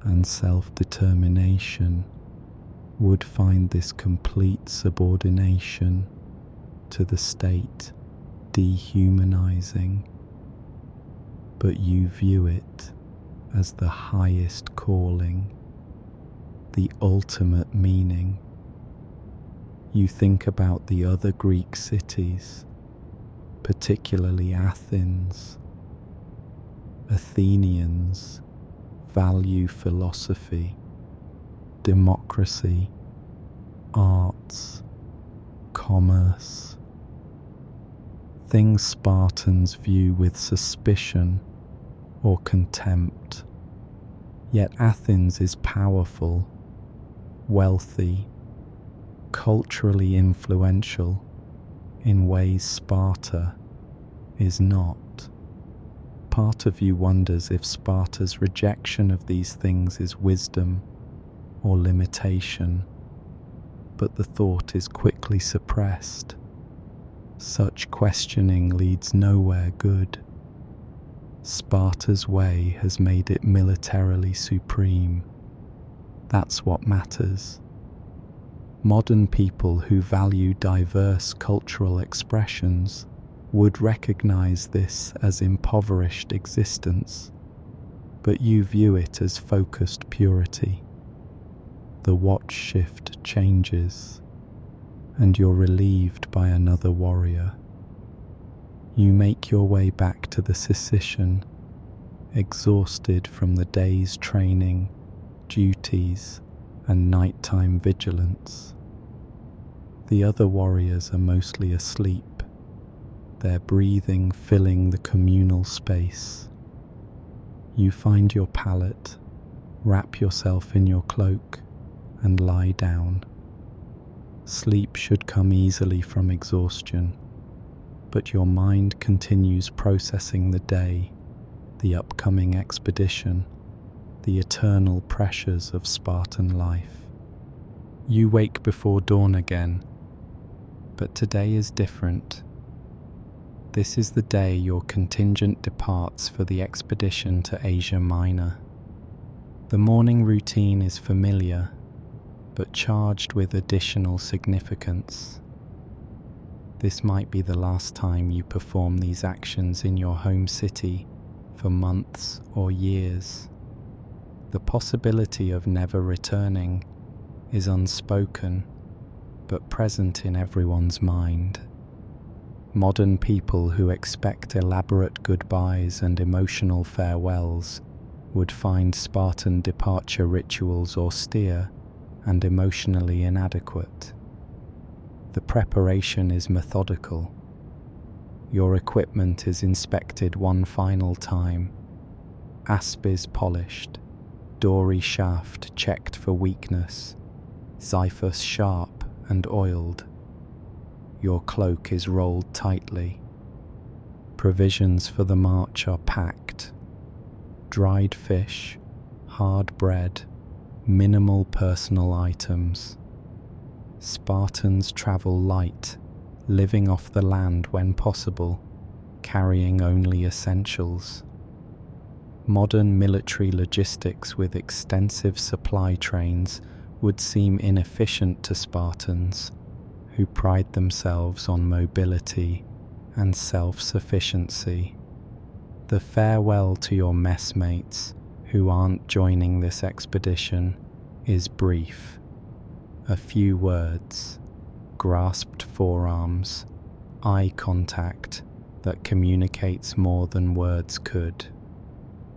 and self-determination would find this complete subordination to the state dehumanizing, but you view it as the highest calling, the ultimate meaning. You think about the other Greek cities, particularly Athens. Athenians value philosophy, democracy, arts, commerce. Things Spartans view with suspicion or contempt. Yet Athens is powerful, wealthy, culturally influential in ways Sparta is not. Part of you wonders if Sparta's rejection of these things is wisdom or limitation, but the thought is quickly suppressed. Such questioning leads nowhere good. Sparta's way has made it militarily supreme. That's what matters. Modern people who value diverse cultural expressions would recognize this as impoverished existence, but you view it as focused purity. The watch shift changes, and you're relieved by another warrior. You make your way back to the Sicilian, exhausted from the day's training, duties, and nighttime vigilance. The other warriors are mostly asleep, their breathing filling the communal space. You find your pallet, wrap yourself in your cloak, and lie down. Sleep should come easily from exhaustion, but your mind continues processing the day, the upcoming expedition, the eternal pressures of Spartan life. You wake before dawn again, but today is different. This is the day your contingent departs for the expedition to Asia Minor. The morning routine is familiar, but charged with additional significance. This might be the last time you perform these actions in your home city for months or years. The possibility of never returning is unspoken, but present in everyone's mind. Modern people who expect elaborate goodbyes and emotional farewells would find Spartan departure rituals austere and emotionally inadequate. The preparation is methodical. Your equipment is inspected one final time, aspis polished, dory shaft checked for weakness, xiphus sharp and oiled. Your cloak is rolled tightly. Provisions for the march are packed. Dried fish, hard bread, minimal personal items. Spartans travel light, living off the land when possible, carrying only essentials. Modern military logistics with extensive supply trains would seem inefficient to Spartans, who pride themselves on mobility and self-sufficiency. The farewell to your messmates who aren't joining this expedition is brief. A few words, grasped forearms, eye contact that communicates more than words could.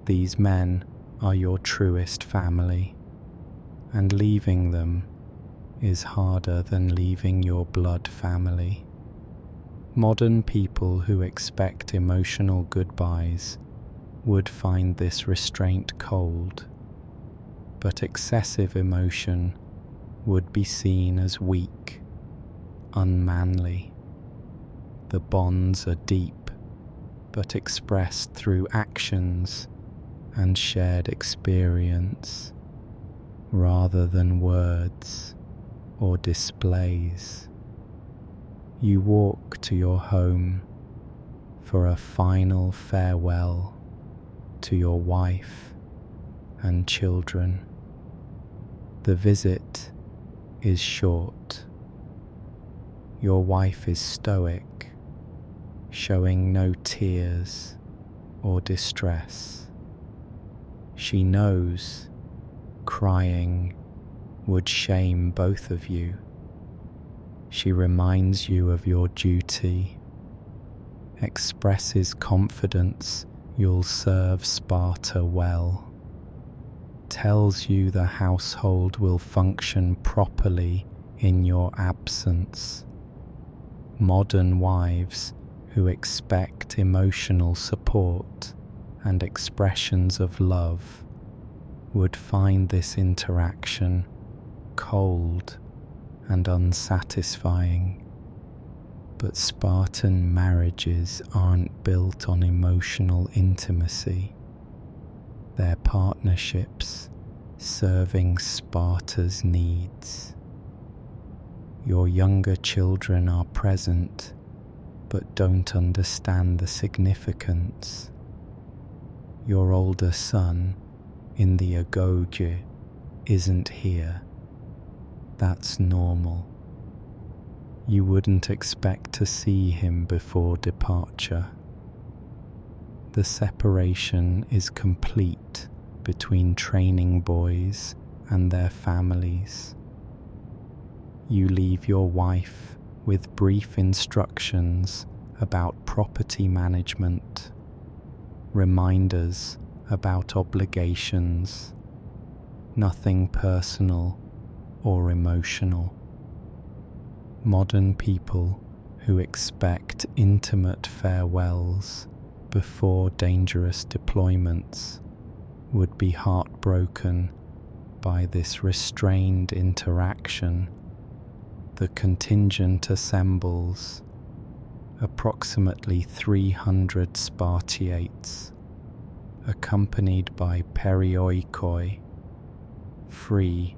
These men are your truest family, and leaving them is harder than leaving your blood family. Modern people who expect emotional goodbyes would find this restraint cold. but excessive emotion would be seen as weak, unmanly. The bonds are deep, but expressed through actions and shared experience, rather than words or displays. You walk to your home for a final farewell to your wife and children. The visit is short. Your wife is stoic, showing no tears or distress. She knows crying would shame both of you. She reminds you of your duty, expresses confidence you'll serve Sparta well, tells you the household will function properly in your absence. Modern wives who expect emotional support and expressions of love would find this interaction cold and unsatisfying. But Spartan marriages aren't built on emotional intimacy. They're partnerships serving Sparta's needs. Your younger children are present, but don't understand the significance. Your older son in the agoge isn't here. That's normal. You wouldn't expect to see him before departure. The separation is complete between training boys and their families. You leave your wife with brief instructions about property management, reminders about obligations, nothing personal or emotional. Modern people who expect intimate farewells before dangerous deployments would be heartbroken by this restrained interaction. The contingent assembles, approximately 300 Spartiates, accompanied by perioikoi, free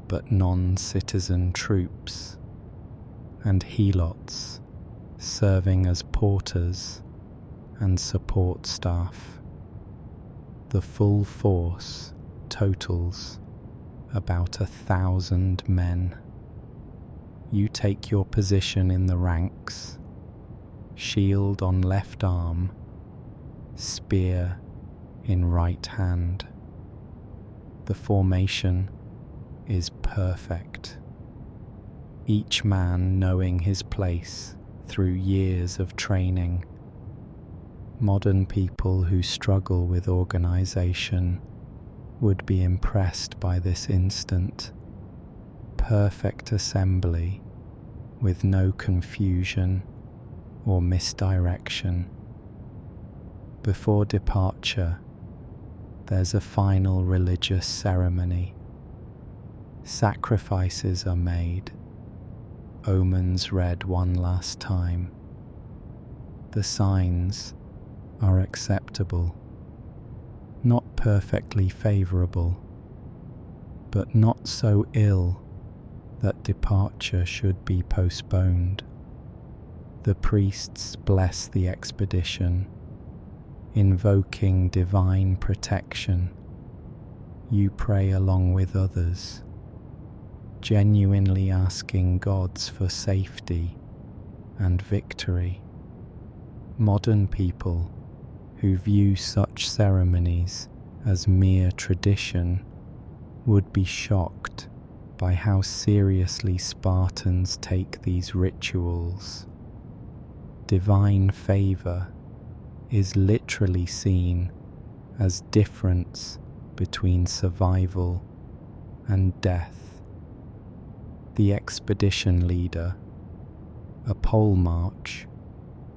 but non-citizen troops, and helots serving as porters and support staff. The full force totals about 1,000 men. You take your position in the ranks, shield on left arm, spear in right hand. The formation is perfect, each man knowing his place through years of training. Modern people who struggle with organization would be impressed by this instant. Perfect assembly with no confusion or misdirection. Before departure, there's a final religious ceremony. Sacrifices are made, omens read one last time. The signs are acceptable, not perfectly favorable, but not so ill that departure should be postponed. The priests bless the expedition, invoking divine protection. You pray along with others, genuinely asking gods for safety and victory. Modern people who view such ceremonies as mere tradition would be shocked by how seriously Spartans take these rituals. Divine favor is literally seen as difference between survival and death. The expedition leader, a pole march,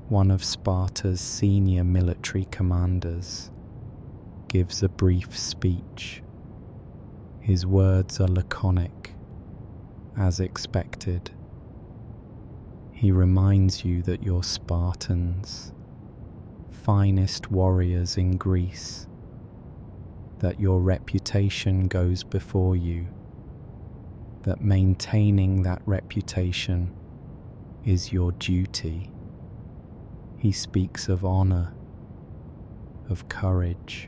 one of Sparta's senior military commanders, gives a brief speech. His words are laconic, as expected. He reminds you that you're Spartans, finest warriors in Greece, that your reputation goes before you, that maintaining that reputation is your duty. He speaks of honor, of courage,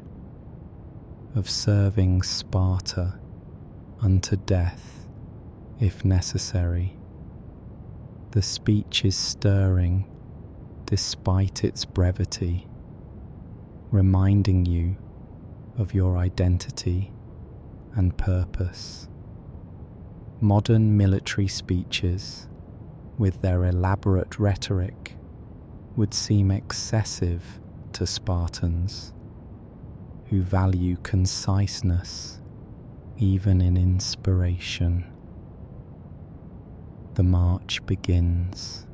of serving Sparta unto death, if necessary. The speech is stirring despite its brevity, reminding you of your identity and purpose. Modern military speeches, with their elaborate rhetoric, would seem excessive to Spartans, who value conciseness even in inspiration. The march begins.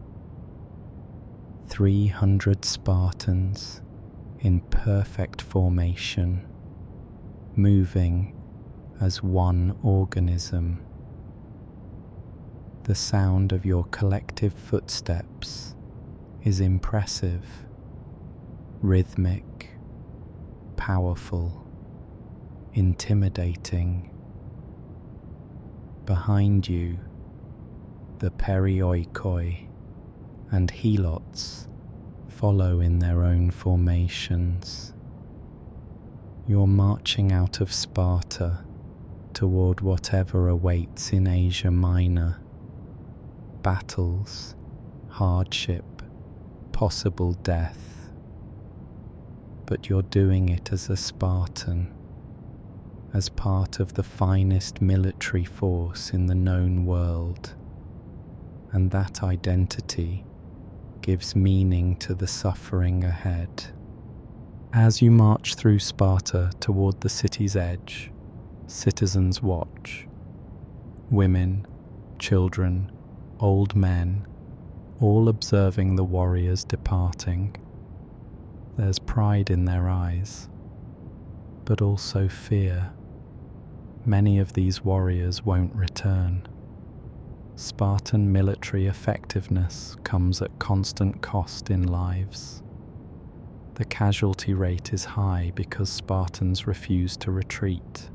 300 Spartans in perfect formation, moving as one organism. The sound of your collective footsteps is impressive, rhythmic, powerful, intimidating. Behind you, the perioikoi and helots follow in their own formations. You're marching out of Sparta toward whatever awaits in Asia Minor. Battles, hardship, possible death. But you're doing it as a Spartan, as part of the finest military force in the known world. And that identity gives meaning to the suffering ahead. As you march through Sparta toward the city's edge, citizens watch. Women, children, old men, all observing the warriors departing. There's pride in their eyes, but also fear. Many of these warriors won't return. Spartan military effectiveness comes at constant cost in lives. The casualty rate is high because Spartans refuse to retreat,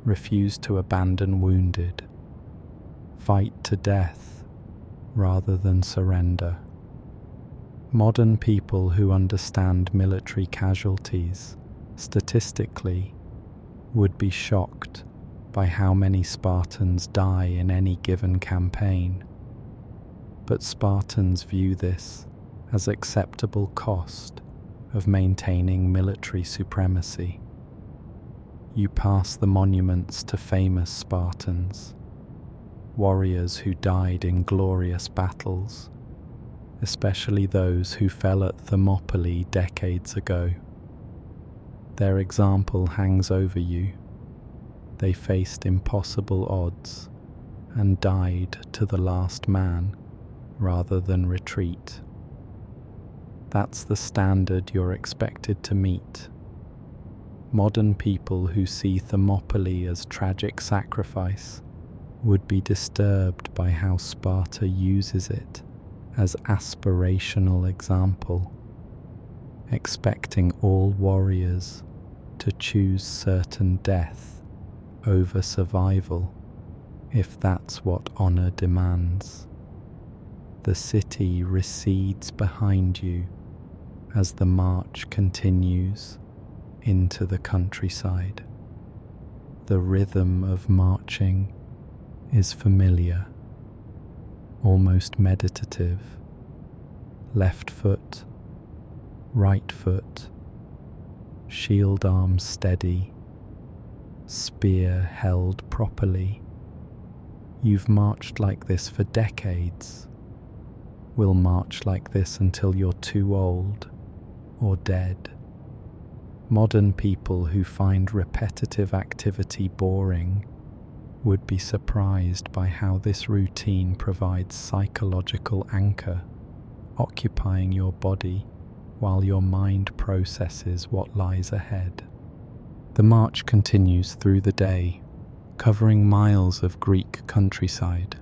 refuse to abandon wounded, fight to death rather than surrender. Modern people who understand military casualties statistically would be shocked by how many Spartans die in any given campaign. But Spartans view this as acceptable cost of maintaining military supremacy. You pass the monuments to famous Spartans, warriors who died in glorious battles, especially those who fell at Thermopylae decades ago. Their example hangs over you. They faced impossible odds and died to the last man rather than retreat. That's the standard you're expected to meet. Modern people who see Thermopylae as tragic sacrifice would be disturbed by how Sparta uses it as aspirational example, expecting all warriors to choose certain death over survival, if that's what honor demands. The city recedes behind you as the march continues into the countryside. The rhythm of marching is familiar, almost meditative. Left foot, right foot, shield arm steady, spear held properly. You've marched like this for decades. Will march like this until you're too old or dead. Modern people who find repetitive activity boring would be surprised by how this routine provides psychological anchor, occupying your body while your mind processes what lies ahead. The march continues through the day, covering miles of Greek countryside.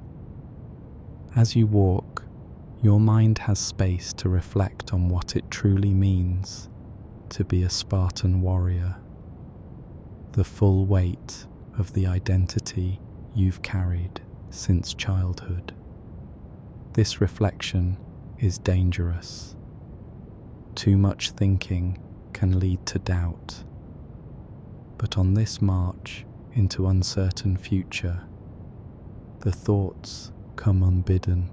As you walk, your mind has space to reflect on what it truly means to be a Spartan warrior, the full weight of the identity you've carried since childhood. This reflection is dangerous. Too much thinking can lead to doubt. But on this march into uncertain future, the thoughts come unbidden.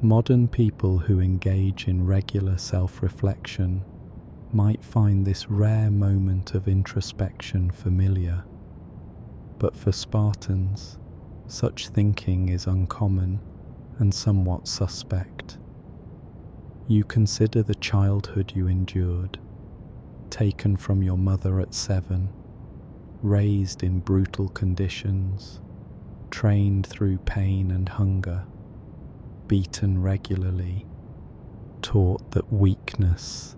Modern people who engage in regular self-reflection might find this rare moment of introspection familiar, but for Spartans, such thinking is uncommon and somewhat suspect. You consider the childhood you endured, taken from your mother at 7, raised in brutal conditions, trained through pain and hunger, beaten regularly, taught that weakness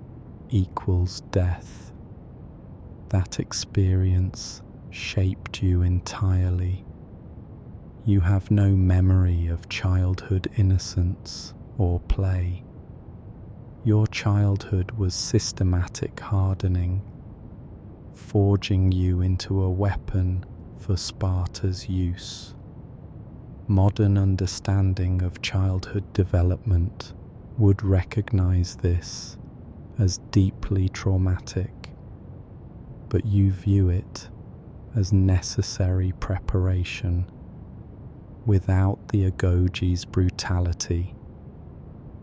equals death. That experience shaped you entirely. You have no memory of childhood innocence or play. Your childhood was systematic hardening, forging you into a weapon for Sparta's use. Modern understanding of childhood development would recognize this as deeply traumatic, but you view it as necessary preparation. Without the Agoge's brutality,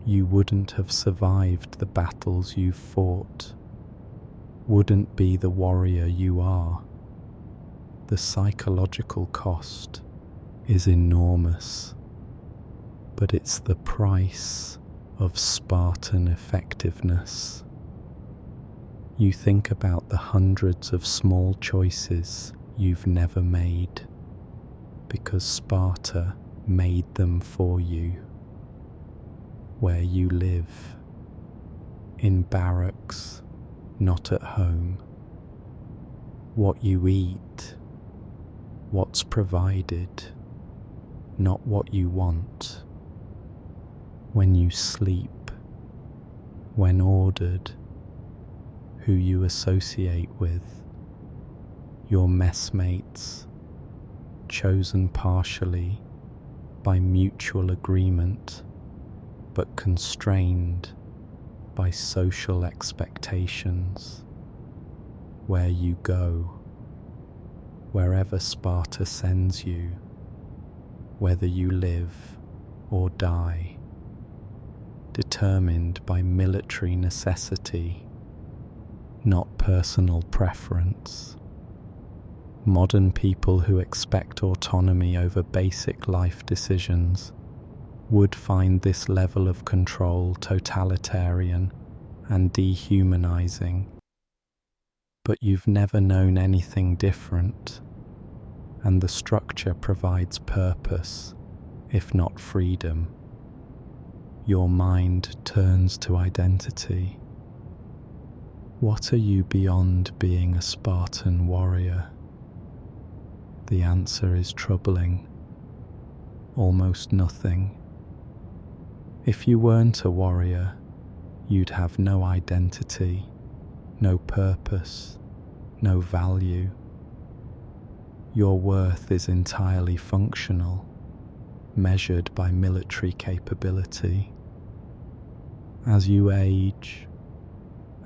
you wouldn't have survived the battles you've fought, wouldn't be the warrior you are. The psychological cost is enormous, but it's the price of Spartan effectiveness. You think about the hundreds of small choices you've never made, because Sparta made them for you. Where you live, in barracks, not at home. What you eat, what's provided, not what you want. When you sleep, when ordered, who you associate with, your messmates, chosen partially by mutual agreement, but constrained by social expectations. Where you go, wherever Sparta sends you, whether you live or die, determined by military necessity, not personal preference. Modern people who expect autonomy over basic life decisions would find this level of control totalitarian and dehumanizing. But you've never known anything different, and the structure provides purpose, if not freedom. Your mind turns to identity. What are you beyond being a Spartan warrior? The answer is troubling. Almost nothing. If you weren't a warrior, you'd have no identity, no purpose, no value. Your worth is entirely functional, measured by military capability. As you age,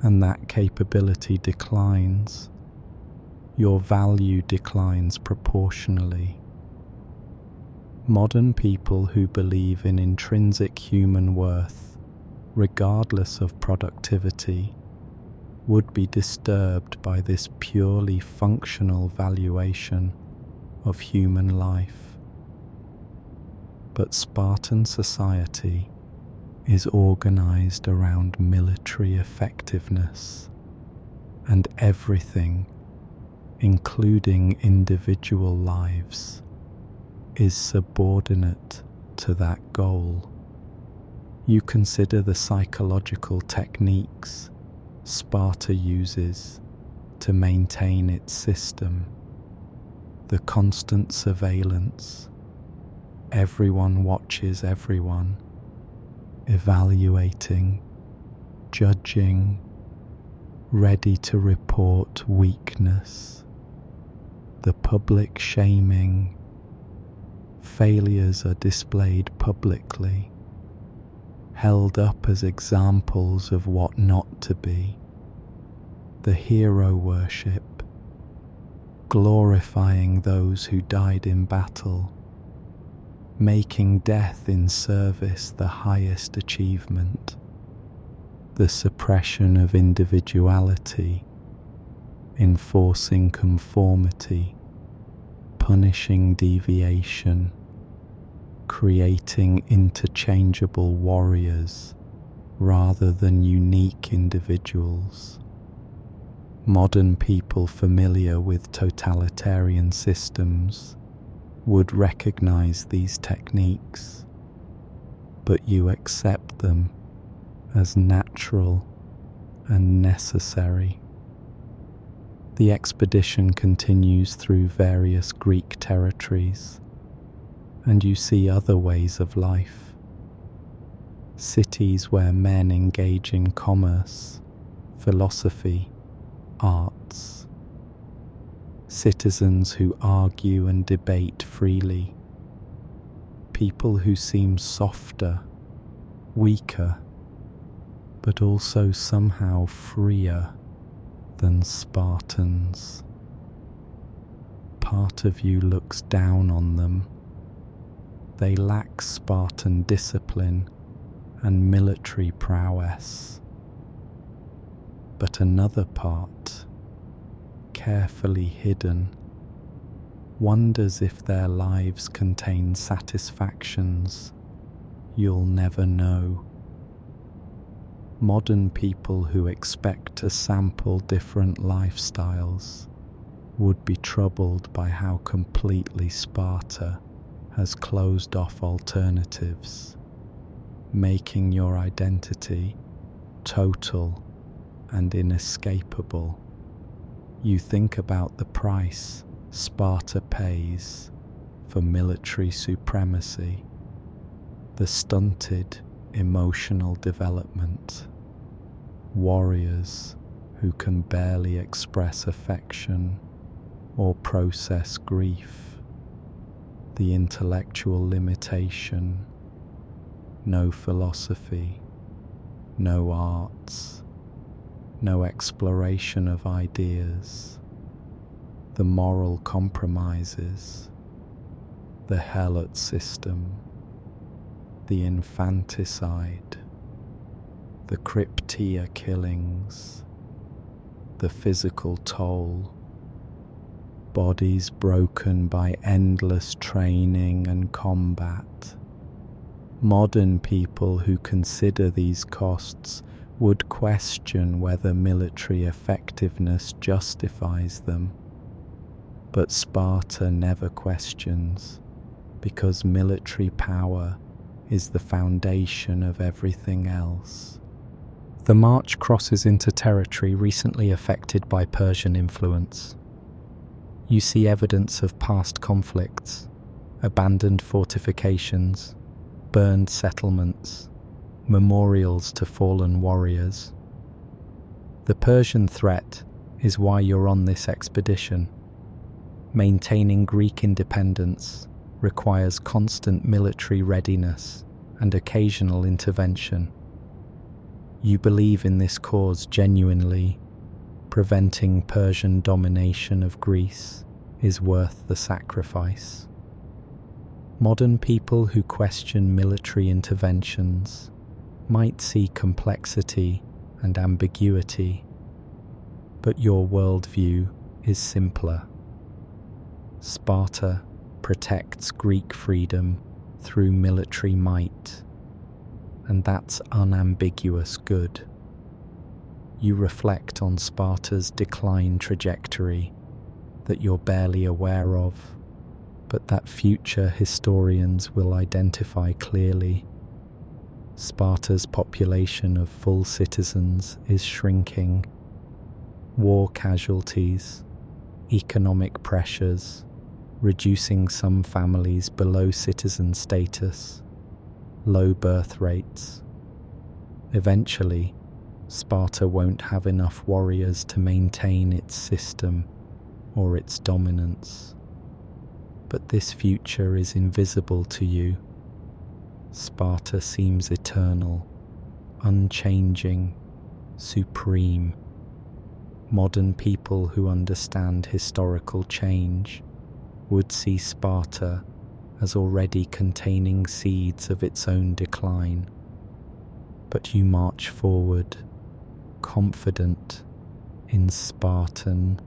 and that capability declines, your value declines proportionally. Modern people who believe in intrinsic human worth, regardless of productivity, would be disturbed by this purely functional valuation of human life. But Spartan society is organized around military effectiveness, and everything, including individual lives, is subordinate to that goal. You consider the psychological techniques Sparta uses to maintain its system. the constant surveillance. Everyone watches everyone, evaluating, judging, ready to report weakness. The public shaming. Failures are displayed publicly, held up as examples of what not to be. The hero worship, glorifying those who died in battle, making death in service the highest achievement. The suppression of individuality, enforcing conformity, punishing deviation, creating interchangeable warriors rather than unique individuals. Modern people familiar with totalitarian systems would recognize these techniques, but you accept them as natural and necessary. The expedition continues through various Greek territories, and you see other ways of life. Cities where men engage in commerce, philosophy, arts. Citizens who argue and debate freely. People who seem softer, weaker, but also somehow freer than Spartans. Part of you looks down on them. They lack Spartan discipline and military prowess. But another part, carefully hidden, wonders if their lives contain satisfactions you'll never know. Modern people who expect to sample different lifestyles would be troubled by how completely Sparta has closed off alternatives, making your identity total and inescapable. You think about the price Sparta pays for military supremacy, the stunted emotional development, warriors who can barely express affection or process grief, the intellectual limitation, no philosophy, no arts, no exploration of ideas, the moral compromises, the helot system, the infanticide, the cryptia killings, the physical toll, bodies broken by endless training and combat. Modern people who consider these costs would question whether military effectiveness justifies them. But Sparta never questions, because military power is the foundation of everything else. The march crosses into territory recently affected by Persian influence. You see evidence of past conflicts, abandoned fortifications, burned settlements, memorials to fallen warriors. The Persian threat is why you're on this expedition. Maintaining Greek independence requires constant military readiness and occasional intervention. You believe in this cause genuinely. Preventing Persian domination of Greece is worth the sacrifice. Modern people who question military interventions might see complexity and ambiguity, but your worldview is simpler. Sparta protects Greek freedom through military might, and that's unambiguous good. You reflect on Sparta's decline trajectory that you're barely aware of, but that future historians will identify clearly. Sparta's population of full citizens is shrinking. War casualties, economic pressures, reducing some families below citizen status, low birth rates. Eventually, Sparta won't have enough warriors to maintain its system or its dominance. But this future is invisible to you. Sparta seems eternal, unchanging, supreme. Modern people who understand historical change would see Sparta as already containing seeds of its own decline. But you march forward, confident in Spartan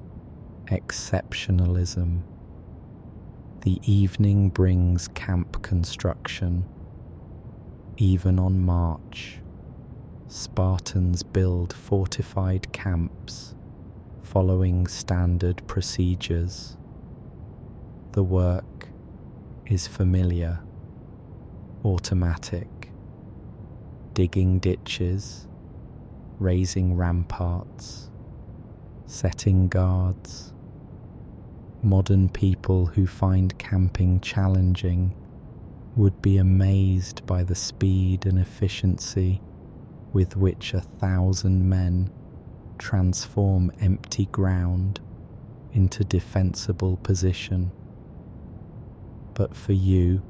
exceptionalism. The evening brings camp construction. Even on march, Spartans build fortified camps following standard procedures. The work is familiar, automatic. Digging ditches, raising ramparts, setting guards. Modern people who find camping challenging would be amazed by the speed and efficiency with which 1,000 men transform empty ground into defensible position. But for you,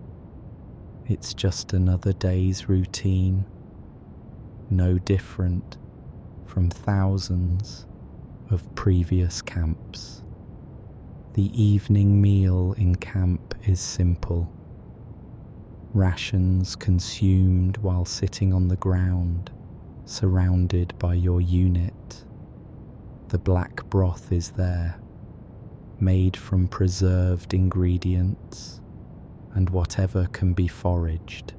it's just another day's routine, no different from thousands of previous camps. The evening meal in camp is simple. Rations consumed while sitting on the ground, surrounded by your unit. The black broth is there, made from preserved ingredients and whatever can be foraged.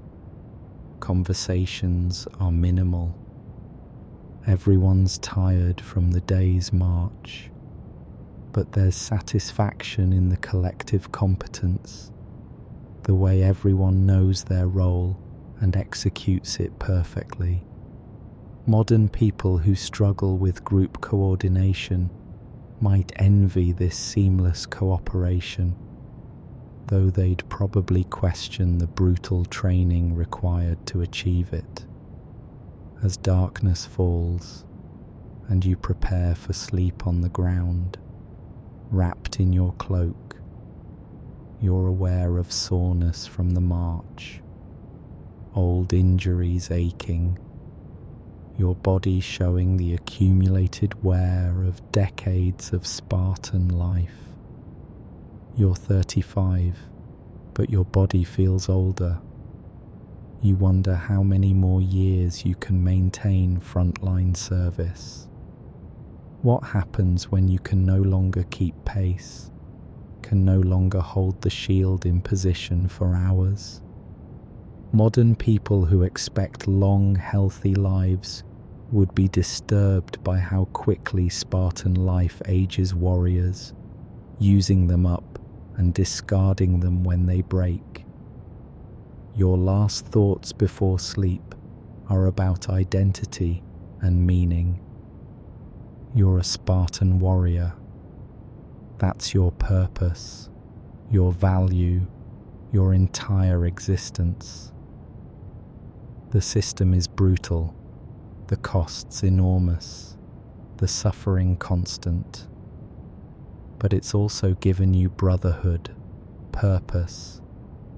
Conversations are minimal. Everyone's tired from the day's march, but there's satisfaction in the collective competence, the way everyone knows their role and executes it perfectly. Modern people who struggle with group coordination might envy this seamless cooperation, though they'd probably question the brutal training required to achieve it. As darkness falls and you prepare for sleep on the ground, wrapped in your cloak, you're aware of soreness from the march, old injuries aching, your body showing the accumulated wear of decades of Spartan life. You're 35, but your body feels older. You wonder how many more years you can maintain frontline service. What happens when you can no longer keep pace, can no longer hold the shield in position for hours? Modern people who expect long, healthy lives would be disturbed by how quickly Spartan life ages warriors, using them up and discarding them when they break. Your last thoughts before sleep are about identity and meaning. You're a Spartan warrior. That's your purpose, your value, your entire existence. The system is brutal, the costs enormous, the suffering constant. But it's also given you brotherhood, purpose,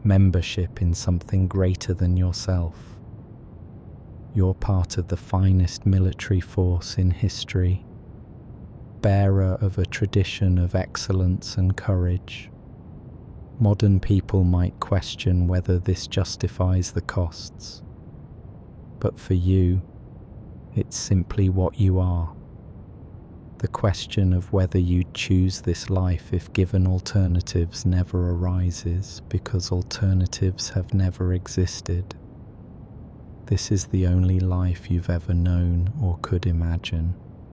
membership in something greater than yourself. You're part of the finest military force in history, bearer of a tradition of excellence and courage. Modern people might question whether this justifies the costs, but for you, it's simply what you are. The question of whether you'd choose this life if given alternatives never arises, because alternatives have never existed. This is the only life you've ever known or could imagine.